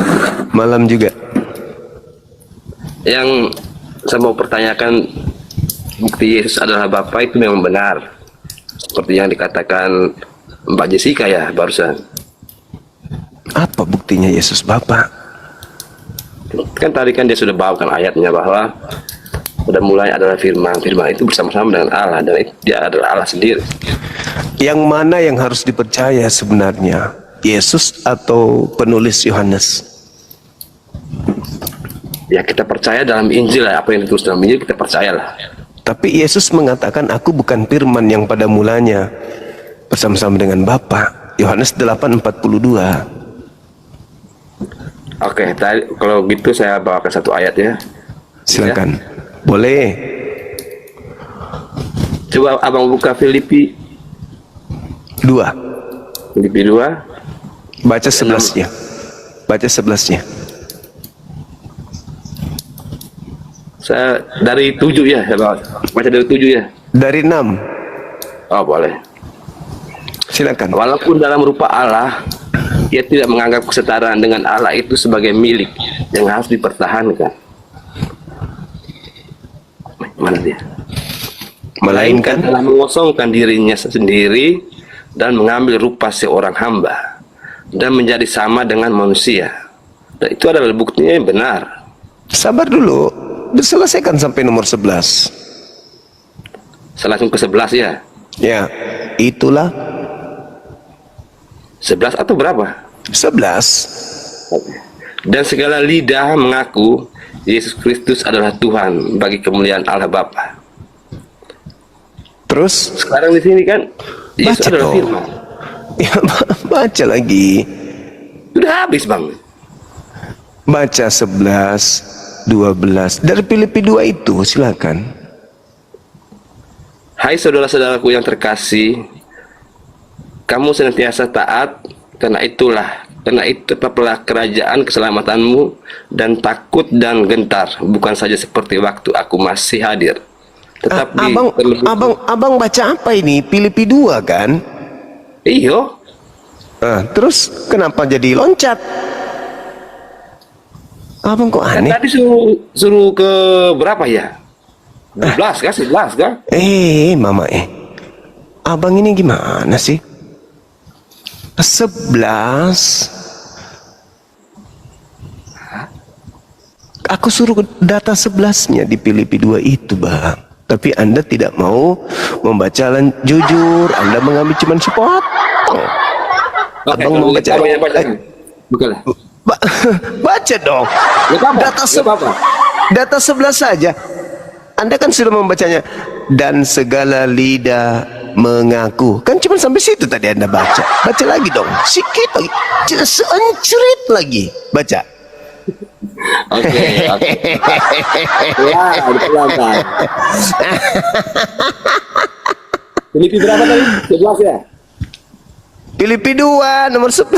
A: Malam juga.
D: Yang saya mau pertanyakan, bukti Yesus adalah Bapa itu memang benar, seperti yang dikatakan Mbak Jessica ya barusan.
A: Apa buktinya Yesus Bapa?
D: Kan tadi kan dia sudah bawakan ayatnya bahwa pada mulai adalah firman, firman itu bersama-sama dengan Allah, dan itu dia adalah Allah sendiri.
A: Yang mana yang harus dipercaya sebenarnya, Yesus atau penulis Yohanes?
D: Ya kita percaya dalam Injil lah, apa yang ditulis dalam Injil kita percayalah.
A: Tapi Yesus mengatakan aku bukan firman yang pada mulanya bersama-sama dengan Bapa. Yohanes 8:42.
D: Oke, tadi kalau gitu saya bawakan satu ayat ya.
A: Silakan. Boleh.
D: Coba abang buka Filipi
A: 2.
D: 2.
A: Baca 11-nya. Baca 11-nya.
D: Saya dari 7 ya, saya baca dari 7 ya.
A: Dari 6.
D: Oh boleh.
A: Silakan.
D: Walaupun dalam rupa Allah, ia tidak menganggap kesetaraan dengan Allah itu sebagai milik yang harus dipertahankan. Mana dia? Melainkan telah mengosongkan dirinya sendiri dan mengambil rupa seorang hamba dan menjadi sama dengan manusia. Dan itu adalah buktinya yang benar.
A: Sabar dulu. Diselesaikan sampai nomor 11.
D: Saya langsung ke 11 ya.
A: Ya, itulah
D: 11 atau berapa?
A: 11.
D: Dan segala lidah mengaku Yesus Kristus adalah Tuhan bagi kemuliaan Allah Bapa.
A: Terus
D: Sekarang di sini kan Yesus
A: baca
D: adalah
A: dong.
D: firman.
A: Ya, baca lagi.
D: Sudah habis Bang.
A: Baca 11, 12 dari Filipi 2 itu, silakan.
D: Hai saudara-saudaraku yang terkasih, kamu senantiasa taat, karena itu tetaplah kerajaan keselamatanmu, dan takut dan gentar, bukan saja seperti waktu aku masih hadir. Tetapi
A: Abang baca apa ini? Filipi 2 kan?
D: iyo,
A: Terus kenapa jadi loncat? Abang kok
D: kan
A: aneh?
D: tadi suruh ke berapa ya? 12 kan? 11 kan?
A: Mama Abang ini gimana sih? 11. Aku suruh data 11-nya di Filipi 2 itu, Bang. Tapi Anda tidak mau membaca jujur. Anda mengambil cuma sepotong.
D: Oke,
A: Abang membaca.
D: Bukanlah.
A: Baca dong. Data 11 saja. Anda kan sudah membacanya. Dan segala lidah mengaku. Kan cuma sampai situ tadi Anda baca. Baca lagi dong. Sikit lagi. Seencerit lagi. Baca.
D: Oke. Ya, pelan-pelan. Filipi berapa tadi? 11 ya?
A: Filipi 2 nomor 11.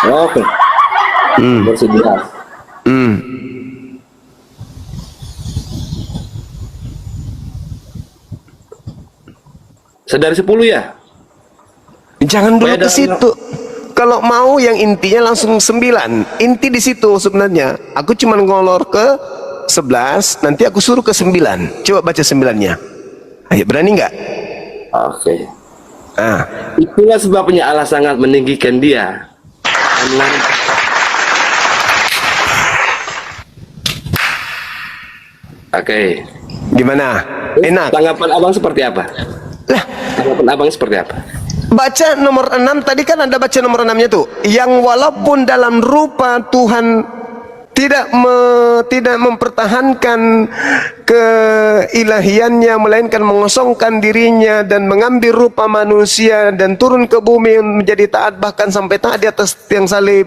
D: Oke. Nomor 11. Sedari 10 ya?
A: Jangan dulu
D: Supaya
A: ke
D: dalam-
A: situ. Kalau mau yang intinya langsung 9. Inti di situ sebenarnya. Aku cuma ngolor ke 11, nanti aku suruh ke 9. Coba baca 9-nya. Ayo, berani nggak?
D: Oke.
A: Ah,
D: Itulah sebabnya Allah sangat meninggikan dia. Oke.
A: gimana? Enak.
D: Tanggapan abang seperti apa?
A: Lah,
D: Tanggapan abang seperti apa?
A: baca nomor 6 tadi kan Anda baca nomor 6-nya tuh. Yang walaupun dalam rupa Tuhan tidak mempertahankan keilahiannya, melainkan mengosongkan dirinya dan mengambil rupa manusia dan turun ke bumi menjadi taat bahkan sampai taat di atas tiang salib.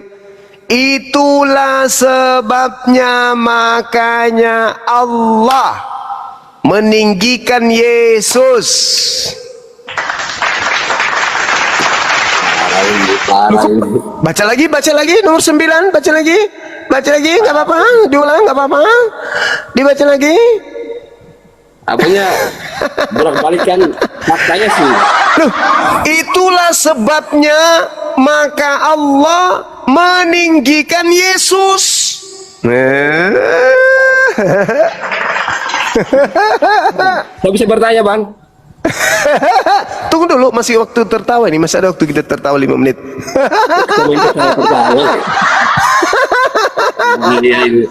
A: Itulah sebabnya makanya Allah meninggikan Yesus. Baca lagi nomor 9, baca lagi, nggak apa-apa, diulang nggak apa-apa, dibaca lagi.
D: Apanya bolak-balik kan faktanya sih.
A: Loh, itulah sebabnya maka Allah meninggikan Yesus.
D: Saya bisa bertanya bang?
A: Tunggu dulu, masih waktu tertawa ini, masih ada waktu kita tertawa 5 menit.
D: Komentar saya pertama. Iya ini.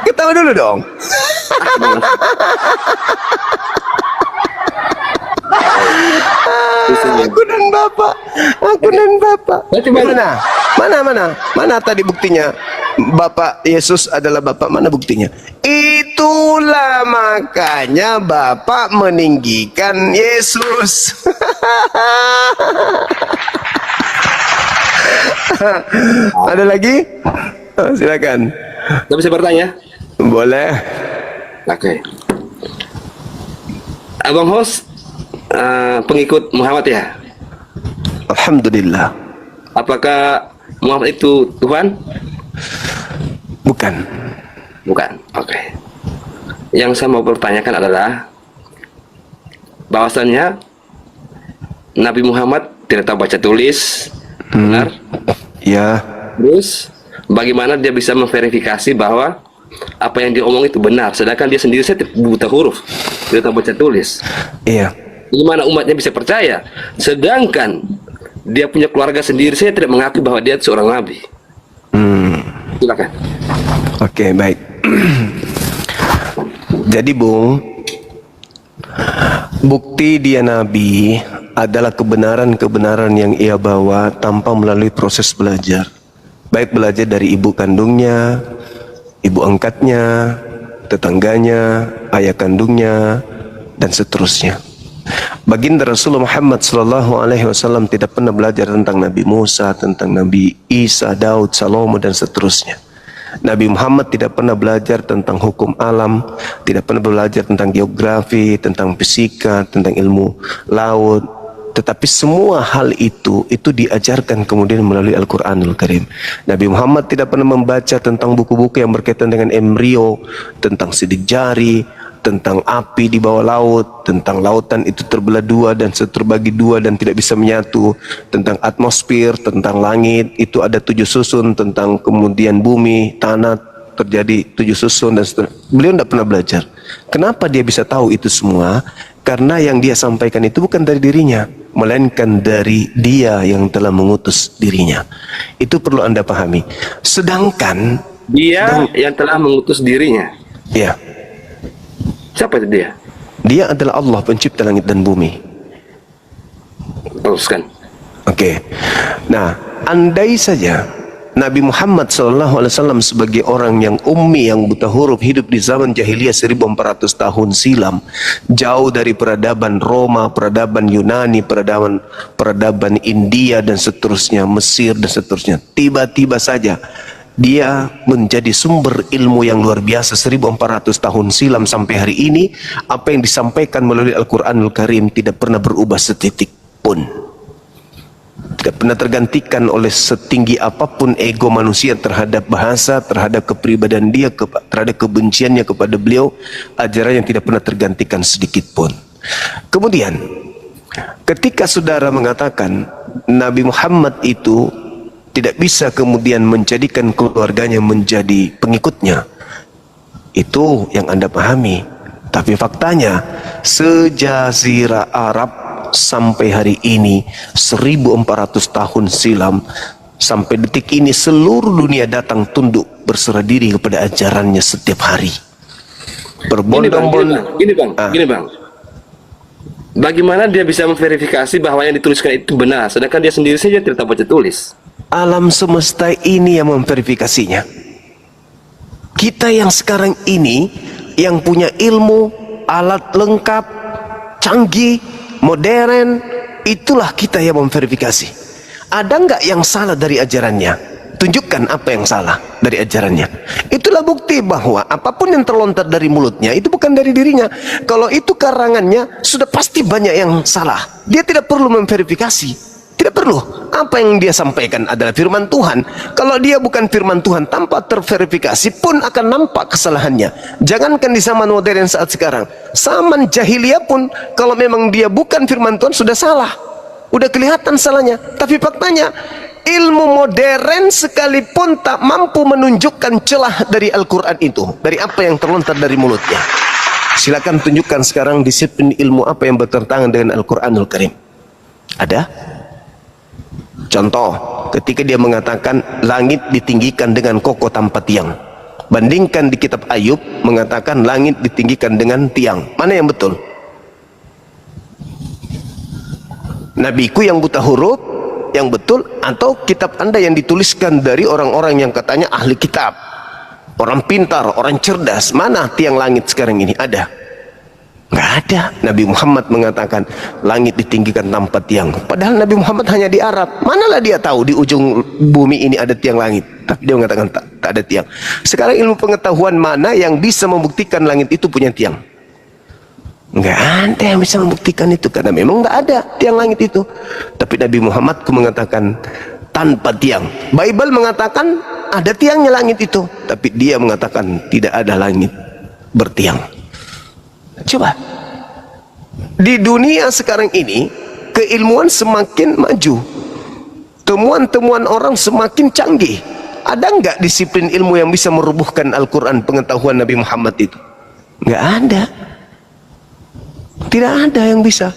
A: Ketawa dulu dong. Aku dan Bapak. Mana tadi buktinya? Bapak Yesus adalah Bapak, mana buktinya? Itulah makanya Bapak meninggikan Yesus. Ada lagi? Oh, silakan.
D: Saya bisa bertanya?
A: Boleh.
D: Oke. Abang host pengikut Muhammad ya?
A: Alhamdulillah.
D: Apakah Muhammad itu Tuhan?
A: Bukan.
D: Bukan. Oke. Yang saya mau pertanyakan adalah bahwasannya Nabi Muhammad tidak tahu baca tulis, benar?
A: Ya.
D: Terus bagaimana dia bisa memverifikasi bahwa apa yang dia omong itu benar, sedangkan dia sendiri saya buta huruf, tidak tahu baca tulis.
A: Iya.
D: Gimana umatnya bisa percaya? Sedangkan dia punya keluarga sendiri, saya tidak mengaku bahwa dia seorang nabi. Silakan.
A: Oke, baik. Jadi Bung, bukti dia nabi adalah kebenaran-kebenaran yang ia bawa tanpa melalui proses belajar. Baik belajar dari ibu kandungnya, ibu angkatnya, tetangganya, ayah kandungnya, dan seterusnya. Baginda Rasulullah Muhammad SAW tidak pernah belajar tentang Nabi Musa, tentang Nabi Isa, Daud, Salomo, dan seterusnya. Nabi Muhammad tidak pernah belajar tentang hukum alam, tidak pernah belajar tentang geografi, tentang fisika, tentang ilmu laut. Tetapi semua hal itu diajarkan kemudian melalui Al-Quranul Karim. Nabi Muhammad tidak pernah membaca tentang buku-buku yang berkaitan dengan embrio, tentang sidik jari, tentang api di bawah laut, tentang lautan itu terbelah dua dan terbagi dua dan tidak bisa menyatu, tentang atmosfer, tentang langit itu ada 7 susun, tentang kemudian bumi, tanah terjadi 7 susun dan seterusnya. Beliau tidak pernah belajar. Kenapa dia bisa tahu itu semua? Karena yang dia sampaikan itu bukan dari dirinya, melainkan dari Dia yang telah mengutus dirinya. Itu perlu Anda pahami. Sedangkan
D: Dia yang telah mengutus dirinya.
A: ya,
D: Siapa itu dia?
A: Dia adalah Allah pencipta langit dan bumi.
D: Teruskan.
A: Oke. Nah, andai saja Nabi Muhammad SAW sebagai orang yang ummi, yang buta huruf, hidup di zaman jahiliyah 1400 tahun silam, jauh dari peradaban Roma, peradaban Yunani, peradaban India dan seterusnya, Mesir dan seterusnya. Tiba-tiba saja dia menjadi sumber ilmu yang luar biasa 1400 tahun silam sampai hari ini. Apa yang disampaikan melalui Al-Quranul Karim tidak pernah berubah setitik pun. Tidak pernah tergantikan oleh setinggi apapun ego manusia terhadap bahasa, terhadap kepribadian dia, terhadap kebenciannya kepada beliau. Ajaran yang tidak pernah tergantikan sedikit pun. Kemudian ketika saudara mengatakan Nabi Muhammad itu tidak bisa kemudian menjadikan keluarganya menjadi pengikutnya, itu yang Anda pahami. Tapi faktanya sejazirah Arab sampai hari ini 1400 tahun silam sampai detik ini seluruh dunia datang tunduk berserah diri kepada ajarannya setiap hari. Berbondong-bondong.
D: Gini bang. Bagaimana dia bisa memverifikasi bahwa yang dituliskan itu benar, sedangkan dia sendiri saja tidak tahu baca tulis?
A: Alam semesta ini yang memverifikasinya. Kita yang sekarang ini yang punya ilmu, alat lengkap, canggih, modern, itulah kita yang memverifikasi. Ada nggak yang salah dari ajarannya? Tunjukkan apa yang salah dari ajarannya. Itulah bukti bahwa apapun yang terlontar dari mulutnya itu bukan dari dirinya. Kalau itu karangannya sudah pasti banyak yang salah. Dia tidak perlu memverifikasi. Tidak perlu. Apa yang dia sampaikan adalah firman Tuhan. Kalau dia bukan firman Tuhan, tanpa terverifikasi pun akan nampak kesalahannya. Jangankan di zaman modern saat sekarang, zaman jahiliyah pun kalau memang dia bukan firman Tuhan sudah salah, udah kelihatan salahnya. Tapi faktanya ilmu modern sekalipun tak mampu menunjukkan celah dari Al-Quran itu, dari apa yang terlontar dari mulutnya. Silakan tunjukkan sekarang disiplin ilmu apa yang bertentangan dengan Al-Quranul Karim. Ada? Contoh, ketika dia mengatakan langit ditinggikan dengan kokoh tanpa tiang. Bandingkan di kitab Ayub mengatakan langit ditinggikan dengan tiang. Mana yang betul? Nabiku yang buta huruf yang betul, atau kitab Anda yang dituliskan dari orang-orang yang katanya ahli kitab, orang pintar, orang cerdas? Mana tiang langit sekarang ini? Ada? Nggak ada. Nabi Muhammad mengatakan langit ditinggikan tanpa tiang. Padahal Nabi Muhammad hanya di Arab. Manalah dia tahu di ujung bumi ini ada tiang langit? Tapi dia mengatakan tak ada tiang. Sekarang ilmu pengetahuan mana yang bisa membuktikan langit itu punya tiang? Nggak ada yang bisa membuktikan itu, karena memang nggak ada tiang langit itu. Tapi Nabi Muhammad mengatakan tanpa tiang. Bible mengatakan ada tiangnya langit itu, tapi dia mengatakan tidak ada langit bertiang. Coba, di dunia sekarang ini keilmuan semakin maju, temuan-temuan orang semakin canggih. Ada nggak disiplin ilmu yang bisa merubuhkan Al-Quran, pengetahuan Nabi Muhammad itu? Nggak ada. Tidak ada yang bisa.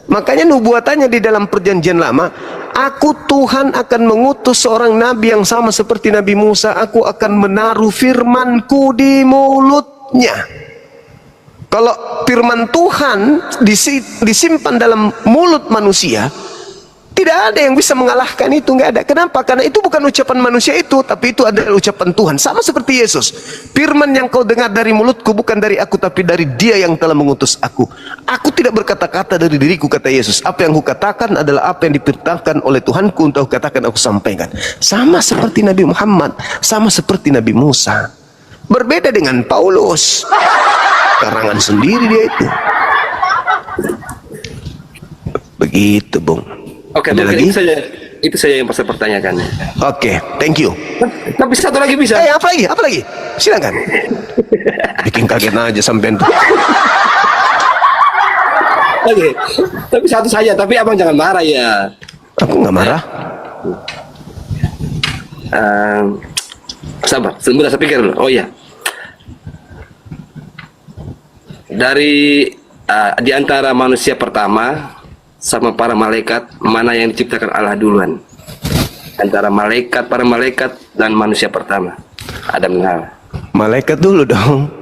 A: Makanya nubuatannya di dalam perjanjian lama, aku Tuhan akan mengutus seorang nabi yang sama seperti Nabi Musa. Aku akan menaruh firmanku di mulutnya. Kalau firman Tuhan disimpan dalam mulut manusia, Tidak ada yang bisa mengalahkan itu, nggak ada. Kenapa? Karena itu bukan ucapan manusia itu, tapi itu adalah ucapan Tuhan. Sama seperti Yesus. Firman yang kau dengar dari mulutku bukan dari aku, tapi dari Dia yang telah mengutus aku. Aku tidak berkata-kata dari diriku, kata Yesus. Apa yang kukatakan adalah apa yang diperintahkan oleh Tuhanku untuk aku katakan, aku sampaikan. Sama seperti Nabi Muhammad, sama seperti Nabi Musa. Berbeda dengan Paulus. Karangan sendiri dia itu. Begitu, Bung.
D: Oke,
A: Ada
D: mungkin
A: lagi?
D: itu saja yang saya pertanyakan.
A: Oke, thank you.
D: Tapi satu lagi bisa.
A: Apa lagi? Apa lagi? Silakan. Bikin kaget aja sampean tuh.
D: Oke, tapi satu saja. Tapi abang jangan marah ya.
A: Aku nggak marah.
D: Sabar, sebentar saya pikir dulu. Oh iya. Dari di antara manusia pertama sama para malaikat, mana yang diciptakan Allah duluan? Antara malaikat, para malaikat dan manusia pertama, Adam dan Hawa.
A: Malaikat dulu dong.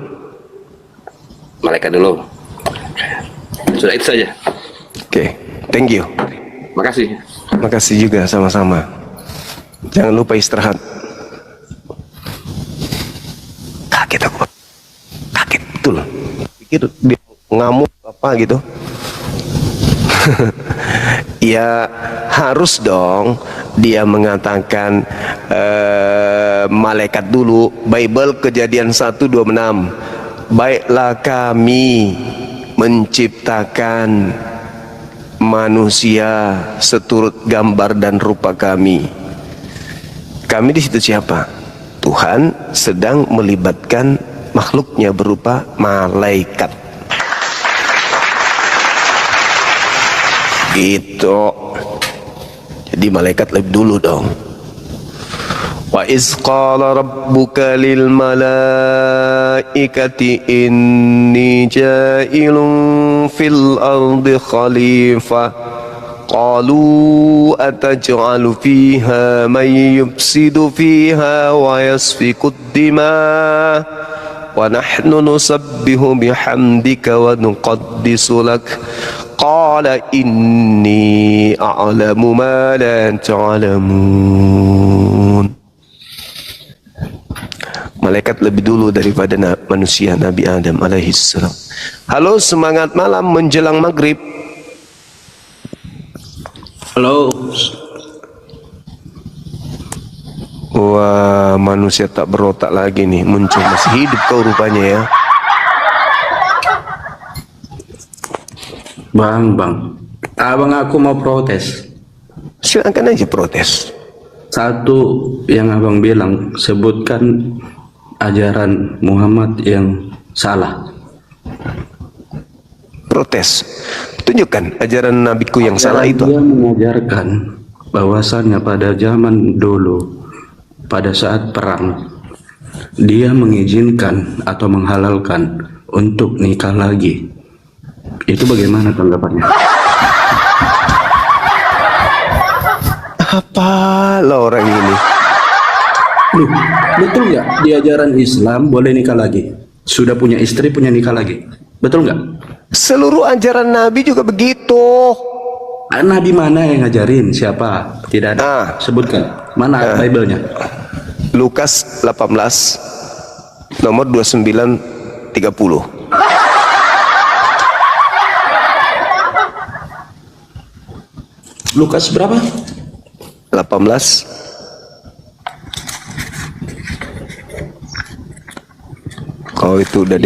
D: Malaikat dulu. Sudah itu saja.
A: Oke, thank you.
D: Makasih.
A: Makasih juga sama-sama. Jangan lupa istirahat. Kaget aku. Kaget betul. Pikir dia ngamuk apa gitu. Ya harus dong dia mengatakan malaikat dulu. Bible Kejadian 1:26. Baiklah kami menciptakan manusia seturut gambar dan rupa kami. Kami di situ siapa? Tuhan sedang melibatkan makhluknya berupa malaikat. Gitu. Jadi malaikat lebih dulu dong. Wa iz qala rabbuka lil malaikati inni ja'ilun fil ardi khalifah qalu ataj'alu fiha man yufsidu fiha wa yasfiku ad-dima wa nahnu nusabbihu bihamdika wa nuqaddisu lak qala inni a'lamu ma la ta'lamun. Malaikat lebih dulu daripada manusia, Nabi Adam alaihissalam. Halo, semangat malam menjelang maghrib.
B: Halo.
A: Wah, manusia tak berotak lagi nih, muncul. Masih hidup kau rupanya ya.
B: Bang, abang aku mau protes.
A: Silakan aja protes.
B: Satu yang abang bilang, sebutkan ajaran Muhammad yang salah.
A: Protes. Tunjukkan ajaran nabiku yang salah itu.
B: Dia mengajarkan bahwasannya pada zaman dulu, pada saat perang, dia mengizinkan atau menghalalkan untuk nikah lagi. Itu bagaimana tanggapannya?
A: Apa lo orang ini?
B: Loh, betul nggak di ajaran Islam boleh nikah lagi? Sudah punya istri, punya nikah lagi. Betul nggak?
A: Seluruh ajaran Nabi juga begitu.
B: Nabi mana yang ngajarin? Siapa? Tidak ada. Sebutkan. Mana Bible-nya?
A: Lukas 18 nomor 29 30.
B: Lukas berapa?
A: 18. Kau itu udah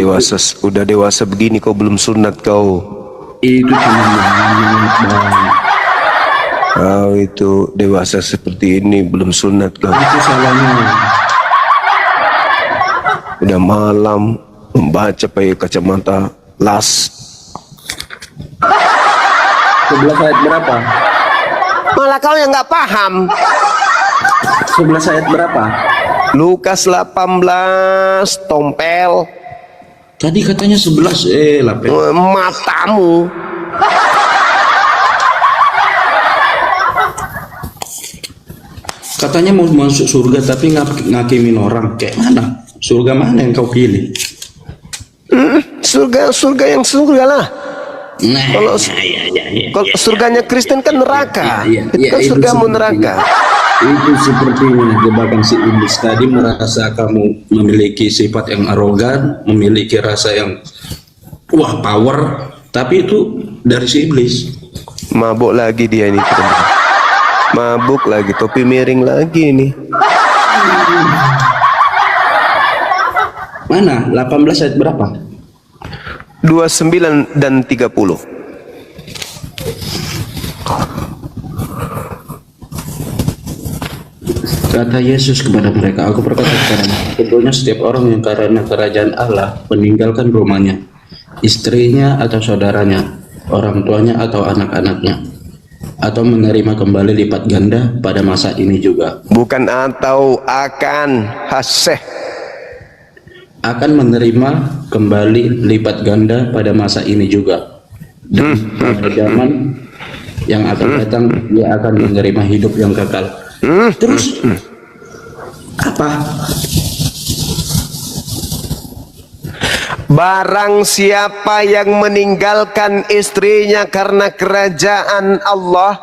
A: dewasa begini kau belum sunat kau.
B: Itu cuma Bang.
A: Kau itu dewasa seperti ini belum sunat kau.
B: Itu salahnya.
A: Udah malam membaca pakai kacamata las.
B: 11 ayat berapa?
A: Malah kau yang nggak paham.
B: 11 ayat berapa?
A: Lukas 18 tompel.
B: Tadi katanya 11. Lapet.
A: Matamu.
B: Katanya mau masuk surga tapi ngakimin orang. Kayak mana? Surga mana yang kau pilih?
A: Surga yang surga lah.
B: Nah,
A: Kalau
B: ya.
A: kalau surganya Kristen kan neraka.
B: Iya,
A: Itu kan
B: itu
A: surgamu
B: sepertinya.
A: neraka.
B: Itu sepertinya jebakan si iblis tadi, merasa kamu memiliki sifat yang arogan, memiliki rasa yang wah power, tapi itu dari si iblis.
A: Mabuk lagi dia ini. teman-teman. Mabuk lagi, topi miring lagi ini.
B: Mana? 18 ayat berapa?
A: 29 dan 30.
B: Kata Yesus kepada mereka, aku berkata kepadamu, tentunya setiap orang yang karena kerajaan Allah meninggalkan rumahnya, istrinya atau saudaranya, orang tuanya atau anak-anaknya, atau menerima kembali lipat ganda pada masa ini juga,
A: Bukan atau akan haseh.
B: akan menerima kembali lipat ganda pada masa ini juga. Dan pada zaman yang akan datang, dia akan menerima hidup yang kekal. Terus apa?
A: Barang siapa yang meninggalkan istrinya karena kerajaan Allah,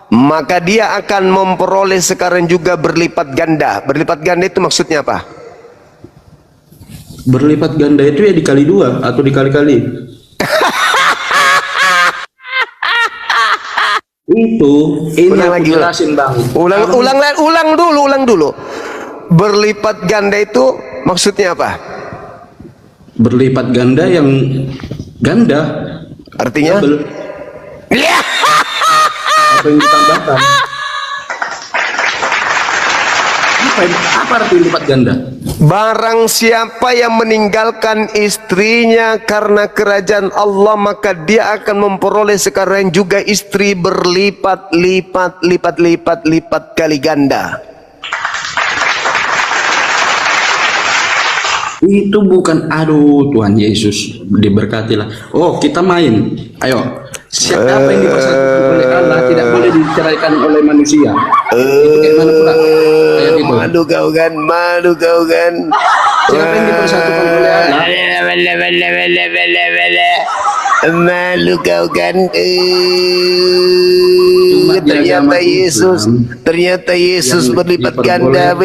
A: maka dia akan memperoleh sekarang juga berlipat ganda. Berlipat ganda itu maksudnya apa?
B: Berlipat ganda itu ya dikali 2 atau dikali-kali. Itu ini
A: Ulang
B: aku
A: lagi,
B: jelasin Bang.
A: Ulang dulu. Berlipat ganda itu maksudnya apa?
B: Berlipat ganda yang ganda
A: Artinya?
B: double.
A: Ya.
B: Apa yang ditambahkan? Apa arti lipat ganda?
A: Barang siapa yang meninggalkan istrinya karena kerajaan Allah, maka dia akan memperoleh sekarang juga istri berlipat kali ganda.
B: Itu bukan, aduh Tuhan Yesus diberkatilah. Oh, kita main. Ayo. Siapa yang dipersatukan oleh Allah tidak boleh diceraikan oleh manusia. Itu kayak mana pula? Ayat itu.
A: Malu kau kan.
B: Siapa yang dipersatukan oleh Allah?
A: Malu kau kan.
B: Cuma di agama
A: Ternyata Yesus
B: yang
A: berlipat ganda,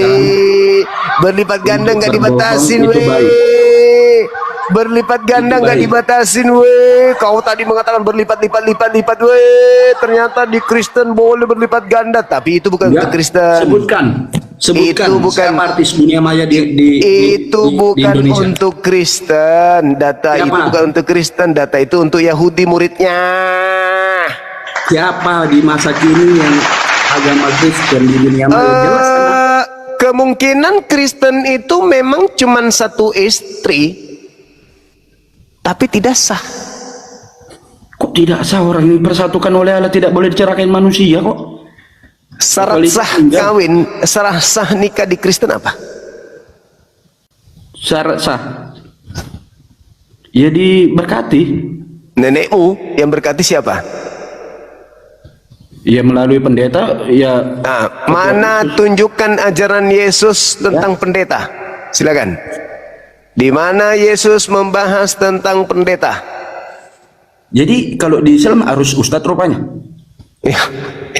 A: berlipat ganda nggak
B: untuk
A: dibatasin,
B: berbohong itu baik.
A: berlipat ganda
B: Itu
A: nggak
B: baik.
A: dibatasin, Kau tadi mengatakan berlipat, ternyata di Kristen boleh berlipat ganda, tapi itu bukan
B: Ya,
A: untuk Kristen.
B: sebutkan
A: Itu bukan-
B: siapa artis dunia maya di
A: Bukan
B: Indonesia.
A: untuk Kristen. Data
B: Siapa?
A: itu bukan untuk Kristen. Data itu untuk Yahudi muridnya.
B: Siapa di masa kini yang agama Kristen di dunia maya? Jelas kan?
A: Kemungkinan Kristen itu memang cuma satu istri, tapi tidak sah.
B: Kok tidak sah orang yang dipersatukan oleh Allah tidak boleh diceraikan manusia kok?
A: Syarat
B: Kali
A: sah
B: enggak.
A: kawin, syarat sah nikah di Kristen apa?
B: Syarat sah. Ya diberkati.
A: Nenekmu yang berkati siapa?
B: Ya melalui pendeta ya.
A: Nah, mana tunjukkan ajaran Yesus tentang pendeta? Silakan. Di mana Yesus membahas tentang pendeta?
B: Jadi kalau di Islam harus ustadz rupanya.
A: Ya.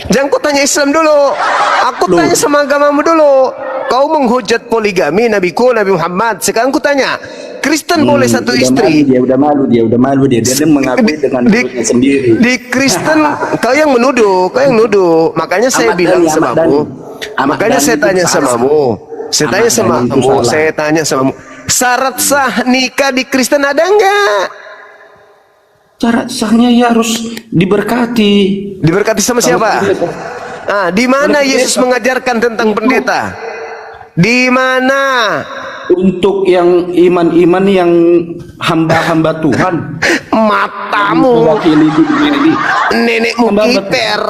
A: Jangan kau tanya Islam dulu. Aku
B: Loh.
A: tanya sama agamamu dulu. Kau menghujat poligami Nabiku Nabi Muhammad. Sekarang ku tanya, Kristen boleh satu
B: Udah
A: istri?
B: malu, dia udah malu dia mengakui dengan mulutnya sendiri.
A: Di Kristen kau yang menuduh, Makanya saya
B: Ahmad
A: bilang
B: Dhani,
A: sama
B: Ahmad Dhani.
A: kamu.
B: Ahmad
A: Makanya
B: Dhani
A: saya
B: itu
A: tanya
B: salah.
A: samamu. Saya tanya samamu. Syarat sah nikah di Kristen ada enggak?
B: Syarat sahnya ya harus diberkati.
A: Diberkati sama siapa? Ah, di mana Yesus mengajarkan tentang pendeta? Di mana?
B: Untuk yang iman-iman yang hamba-hamba Tuhan.
A: Matamu,
B: Mewakili di dunia ini.
A: nenekmu kiper.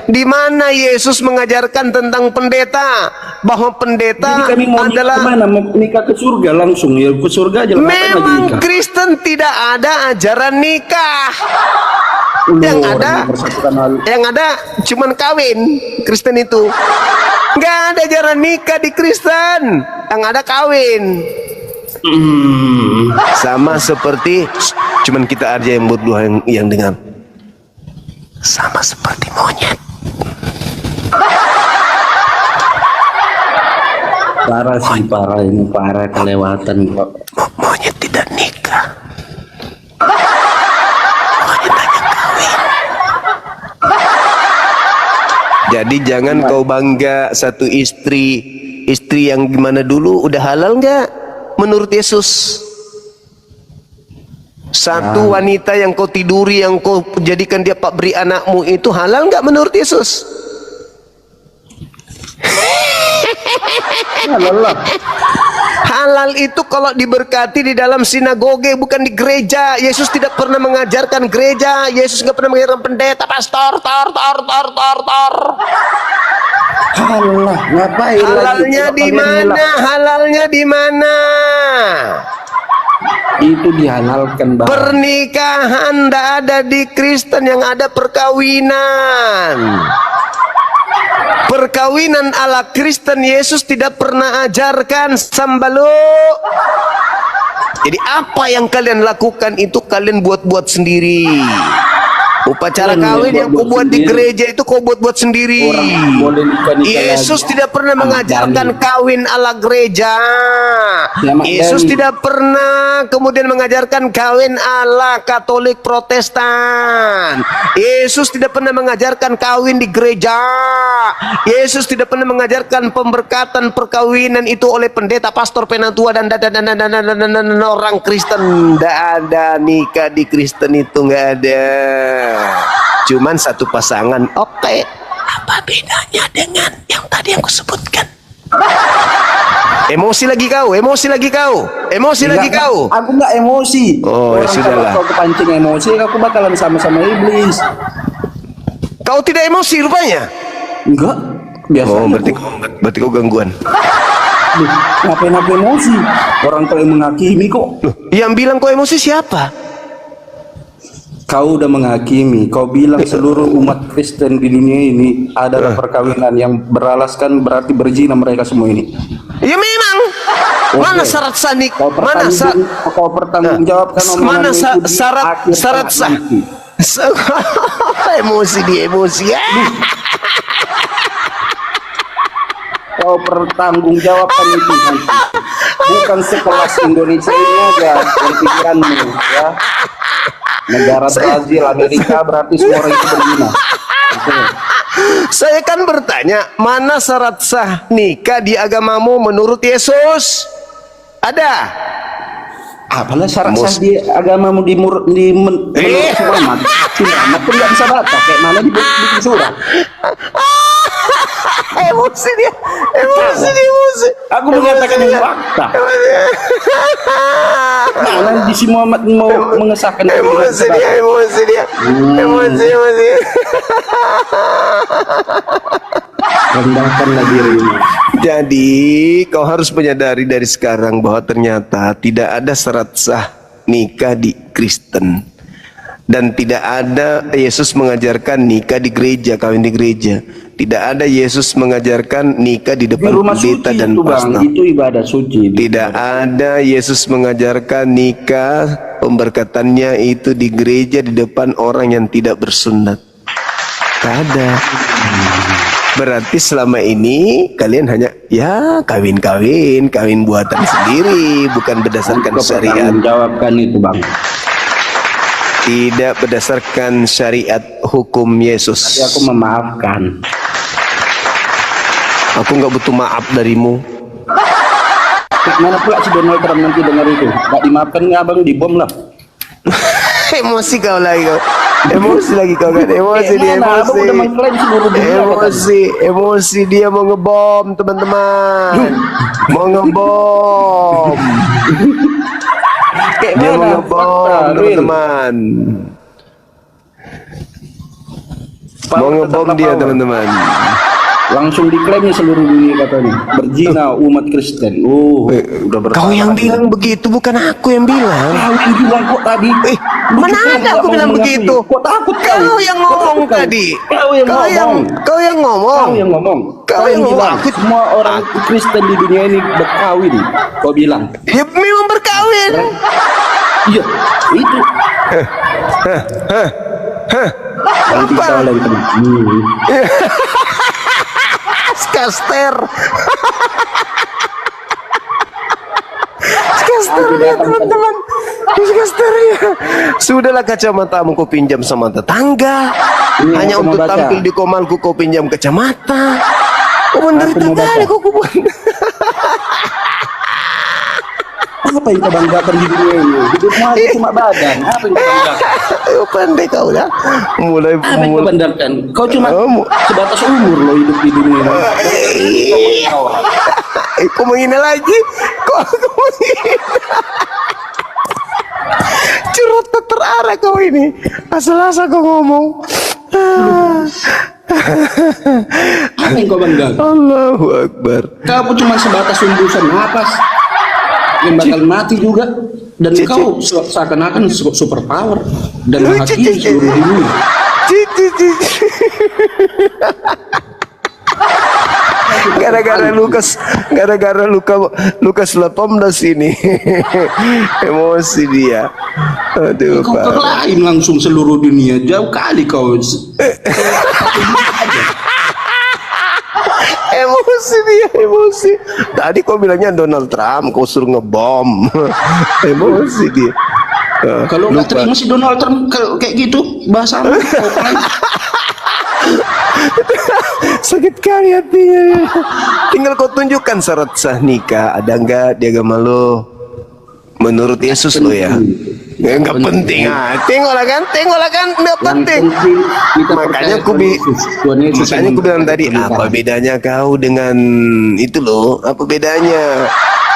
A: Di mana Yesus mengajarkan tentang pendeta? Bahwa pendeta
B: Jadi kami mau nikah
A: adalah
B: kemana? Mau nikah ke surga langsung ya ke surga aja. Ngapain lagi
A: memang
B: nikah?
A: Kristen tidak ada ajaran nikah. Yang
B: Orang
A: ada,
B: mempersatukan hal-
A: yang ada cuman kawin. Kristen itu nggak ada ajaran nikah di Kristen. Yang ada kawin. Sama seperti, cuman kita aja yang berdua yang dengar. Sama seperti monyet.
B: Parah sih, parah ini, parah kelewatan kok.
A: Monyet tidak nikah. Monyet hanya kawin. Jadi jangan kau bangga satu istri yang gimana dulu udah halal nggak menurut Yesus? Satu wanita yang kau tiduri, yang kau jadikan dia pak beri anakmu, itu halal nggak menurut Yesus? Halal itu kalau diberkati di dalam sinagoge, bukan di gereja. Yesus tidak pernah mengajarkan gereja. Yesus nggak pernah mengajarkan pendeta, pastor, tor.
B: Halah, ngapain
A: Halalnya
B: lagi?
A: di mana? Halalnya di mana?
B: Itu dihalalkan, Bang.
A: Pernikahan tidak ada di Kristen, yang ada perkawinan. Perkawinan ala Kristen Yesus tidak pernah ajarkan, Sambalo. Jadi apa yang kalian lakukan itu kalian buat-buat sendiri. Upacara kawin yang kau buat di gereja itu kau buat-buat sendiri. Yesus tidak pernah mengajarkan kawin ala gereja. Yesus tidak pernah kemudian mengajarkan kawin ala Katolik Protestan. Yesus tidak pernah mengajarkan kawin di gereja. Yesus tidak pernah mengajarkan pemberkatan perkawinan itu oleh pendeta, pastor, penatua dan orang Kristen. Tidak ada nikah di Kristen, itu nggak ada. Cuman satu pasangan. Oke. Apa bedanya dengan yang tadi aku sebutkan? Emosi lagi kau.
B: Aku nggak emosi.
A: Oh, ya sudahlah.
B: Kalau kau kepancing emosi, aku bakalan sama-sama iblis.
A: Kau tidak emosi rupanya?
B: Enggak, biasa.
A: Oh, berarti kau gangguan.
B: Ngapain aku emosi? Orang kau yang menghakimi kok.
A: Loh, yang bilang kau emosi siapa?
B: Kau udah menghakimi. Kau bilang seluruh umat Kristen di dunia ini adalah perkawinan yang beralaskan berarti berzina mereka semua ini.
A: Ya memang. Mana syarat sah nik? Mana
B: kau pertanggungjawabkan
A: mana
B: omongan itu
A: syarat sah? Emosi ya.
B: Kau pertanggungjawabkan itu nanti. Bukan sekelas Indonesia ini aja yang pikiranmu ya. Negara Brazil, Amerika berarti semua orang itu berzina.
A: Saya kan bertanya, mana syarat sah nikah di agamamu menurut Yesus? Ada?
B: Apalah syarat sah di agamamu menurut Muhammad? Muhammad pun nggak bisa baca, kayak mana di surat.
A: Emosi dia.
B: Aku mengatakan yang fakta. Mana di si Muhammad mau mengesahkan
A: Emosi dia.
B: Rendahkanlah dirimu.
A: Jadi kau harus menyadari dari sekarang bahwa ternyata tidak ada syarat sah nikah di Kristen. Dan tidak ada Yesus mengajarkan nikah di gereja, kawin di gereja. Tidak ada Yesus mengajarkan nikah di depan pendeta dan pastor.
B: Itu ibadah suci.
A: Tidak ada Yesus mengajarkan nikah pemberkatannya itu di gereja di depan orang yang tidak bersunat. Tidak ada. Berarti selama ini kalian hanya ya kawin buatan sendiri, bukan berdasarkan syariat.
B: Jawabkan itu, Bang.
A: Tidak berdasarkan syariat hukum Yesus.
B: Tapi aku memaafkan.
A: Aku nggak butuh maaf darimu.
B: Mana pula si Donald Trump nanti dengar itu? Nggak dimaafkan nggak, Bang? Dibom lah.
A: Emosi kau lagi kau. Emosi kan? Emosi dia. Emosi dia mau ngebom, teman-teman. Mau ngebom. Dia mau ngebom, teman-teman. Mau ngebom dia, teman-teman.
B: Langsung diklaimnya seluruh dunia katanya. Berzina umat Kristen. Udah
A: Kau yang bilang begitu, bukan aku yang bilang.
B: Kau yang bilang kok tadi.
A: Mana ada aku bilang begitu?
B: Kok takut
A: Kau yang ngomong tadi.
B: Kau yang ngomong.
A: Kau yang ngomong.
B: Kau yang ngomong.
A: Kau
B: Kau yang
A: yang
B: bilang
A: ngomong.
B: semua orang Kristen di dunia ini berkawin. Kau bilang.
A: Ya memang berkawin.
B: Iya, itu. Nanti kita lagi kena.
A: Skaster. Skasternya teman-teman. Skasternya. Sudahlah kacamatamu kau pinjam sama tetangga.
B: Ini
A: Hanya
B: aku mau
A: untuk
B: baca.
A: tampil di komalku kau pinjam kacamata. Kau menderita
B: Aku mau
A: kali
B: baca.
A: kau kubun.
B: Apa yang kau banggakan di dunia ini? Hidupmu aja cuma badan. Apa yang kau banggakan?
A: Pandai kau dah. Mulai
B: Apa yang kau banggakan? Kau cuma
A: Oh,
B: sebatas umur lo hidup di dunia ini.
A: Kau menghina lagi. Kau menghina. Curhat tak terarah kau ini. Asal-asal kau ngomong.
B: Apa yang kau banggakan?
A: Allahu Akbar.
B: Kau cuma sebatas hembusan napas yang bakal mati juga, dan kau seakan-akan super power dan menghakimi seluruh dunia.
A: Gara-gara Lukas 18 ini. Emosi dia. Aduh,
B: Kau
A: Pak.
B: klaim langsung seluruh dunia, jauh kali kau.
A: Emosi dia, emosi. Tadi kau bilangnya Donald Trump, kau suruh ngebom. Emosi dia.
B: Kalau nggak terima si Donald Trump kayak gitu bahasa kau klaim.
A: Sakit kali hatinya. Tinggal kau tunjukkan syarat sah nikah ada enggak di agama lo. Menurut Yesus lo ya. Enggak penting ah. Tengoklah kan, enggak penting. Makanya aku bilang tadi apa bedanya kau dengan itu loh? Apa bedanya?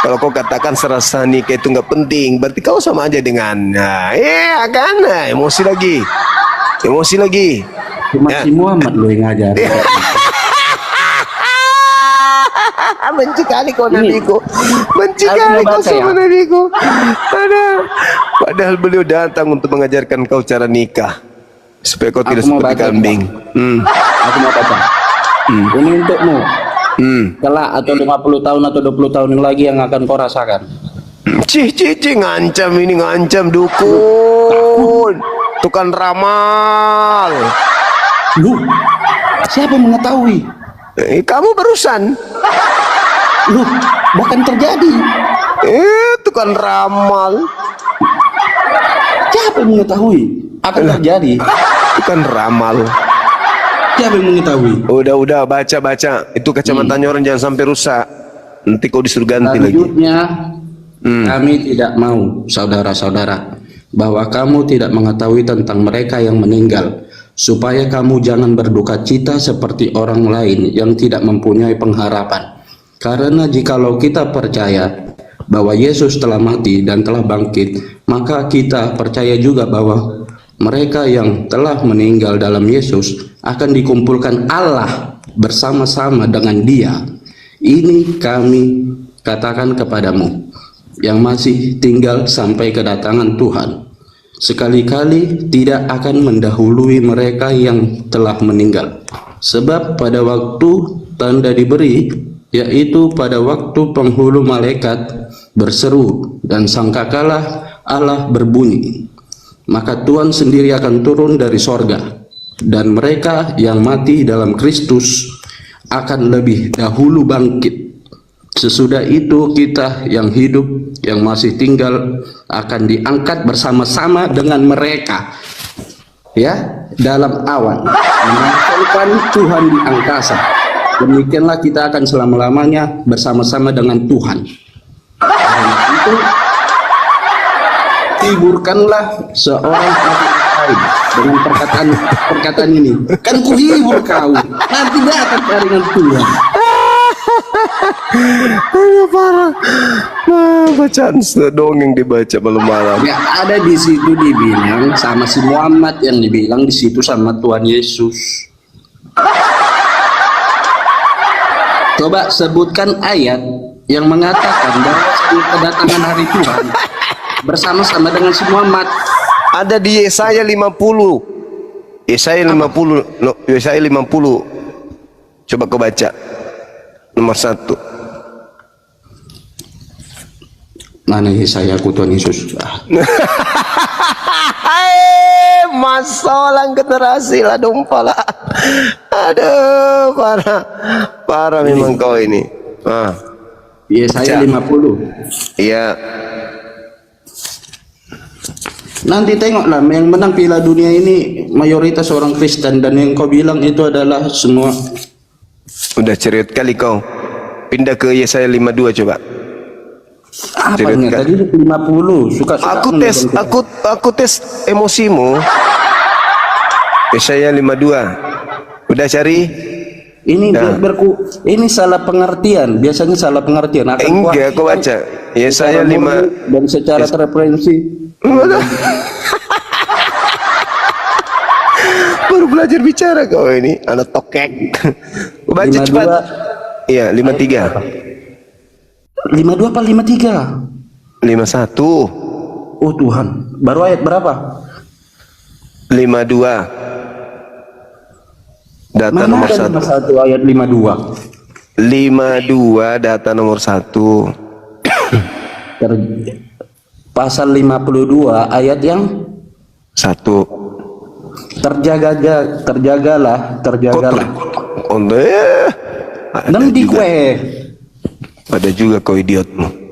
A: Kalau kau katakan serasa nikah itu enggak penting, berarti kau sama aja dengan kan? Emosi lagi.
B: Cuma si Muhammad lo yang ngajar.
A: Benci kali kau nabiku. Benci
B: Aku
A: kali
B: mau
A: kau
B: baca
A: sama
B: ya.
A: nabiku. Padahal beliau datang untuk mengajarkan kau cara nikah supaya kau tidak
B: mau
A: seperti
B: baca,
A: kambing.
B: Aku mau baca. Ini untukmu. Kelak atau 50 tahun atau 20 tahun yang lagi yang akan kau rasakan.
A: Cih, ngancam dukun. Tukang ramal.
B: Lu, siapa yang mengetahui?
A: Kamu barusan.
B: Lu, bahkan terjadi.
A: Tukang ramal.
B: Siapa yang mengetahui? Akan terjadi.
A: Tukang ramal.
B: Siapa yang mengetahui?
A: Udah baca. Itu kacamatanya orang jangan sampai rusak. Nanti kau disuruh ganti lagi.
B: Selanjutnya, kami tidak mau, saudara-saudara, bahwa kamu tidak mengetahui tentang mereka yang meninggal, supaya kamu jangan berduka cita seperti orang lain yang tidak mempunyai pengharapan. Karena jikalau kita percaya bahwa Yesus telah mati dan telah bangkit, maka kita percaya juga bahwa mereka yang telah meninggal dalam Yesus akan dikumpulkan Allah bersama-sama dengan Dia. Ini kami katakan kepadamu yang masih tinggal sampai kedatangan Tuhan. Sekali-kali tidak akan mendahului mereka yang telah meninggal. Sebab pada waktu tanda diberi, yaitu pada waktu penghulu malaikat berseru dan sangkakala Allah berbunyi, maka Tuhan sendiri akan turun dari sorga, dan mereka yang mati dalam Kristus akan lebih dahulu bangkit. Sesudah itu kita yang hidup, yang masih tinggal, akan diangkat bersama-sama dengan mereka, ya, dalam awan, menanggalkan Tuhan di angkasa. Demikianlah kita akan selama-lamanya bersama-sama dengan Tuhan. Karena itu, hiburkanlah seorang lain dengan perkataan ini. Kan kuhibur kau, nanti datang dengan Tuhan.
A: Parah. Bacaan dongeng dibaca malam-malam.
B: Ya, ada di situ dibilang sama si Muhammad, yang dibilang di situ sama Tuhan Yesus. Coba sebutkan ayat yang mengatakan bahwa kedatangan hari Tuhan bersama-sama dengan si Muhammad.
A: Ada di Yesaya 50. Yesaya 50. No, Yesaya 50. Coba kau baca. Nomor 1.
B: Mana Yesaya aku Tuhan Yesus?
A: Masalah generasi lah dong pala. Aduh, parah memang kau ini.
B: Yesaya 50.
A: Iya.
B: Nanti tengoklah yang menang Piala Dunia ini mayoritas orang Kristen, dan yang kau bilang itu adalah semua.
A: Udah cerewet kali kau. Pindah ke Yesaya 52 coba.
B: Apanya tadi 50? Suka-suka
A: Aku tes emosimu. Yesaya 52. Udah cari?
B: Ini ini salah pengertian. Biasanya salah pengertian.
A: Enggak, kau baca. Yesaya 5
B: dan secara referensi.
A: Baru belajar bicara kau ini, anak tokek. Baca
B: 52.
A: cepat. Iya, 53.
B: 52 apa 53?
A: 51.
B: Oh Tuhan, baru ayat berapa?
A: 52. Data
B: Mana
A: nomor
B: ada
A: 1.
B: 51 ayat 52?
A: 52 data nomor 1.
B: Pasal 52 ayat yang
A: 1.
B: terjagalah.
A: Onde.
B: Nang di kue.
A: Ada juga kau idiotmu.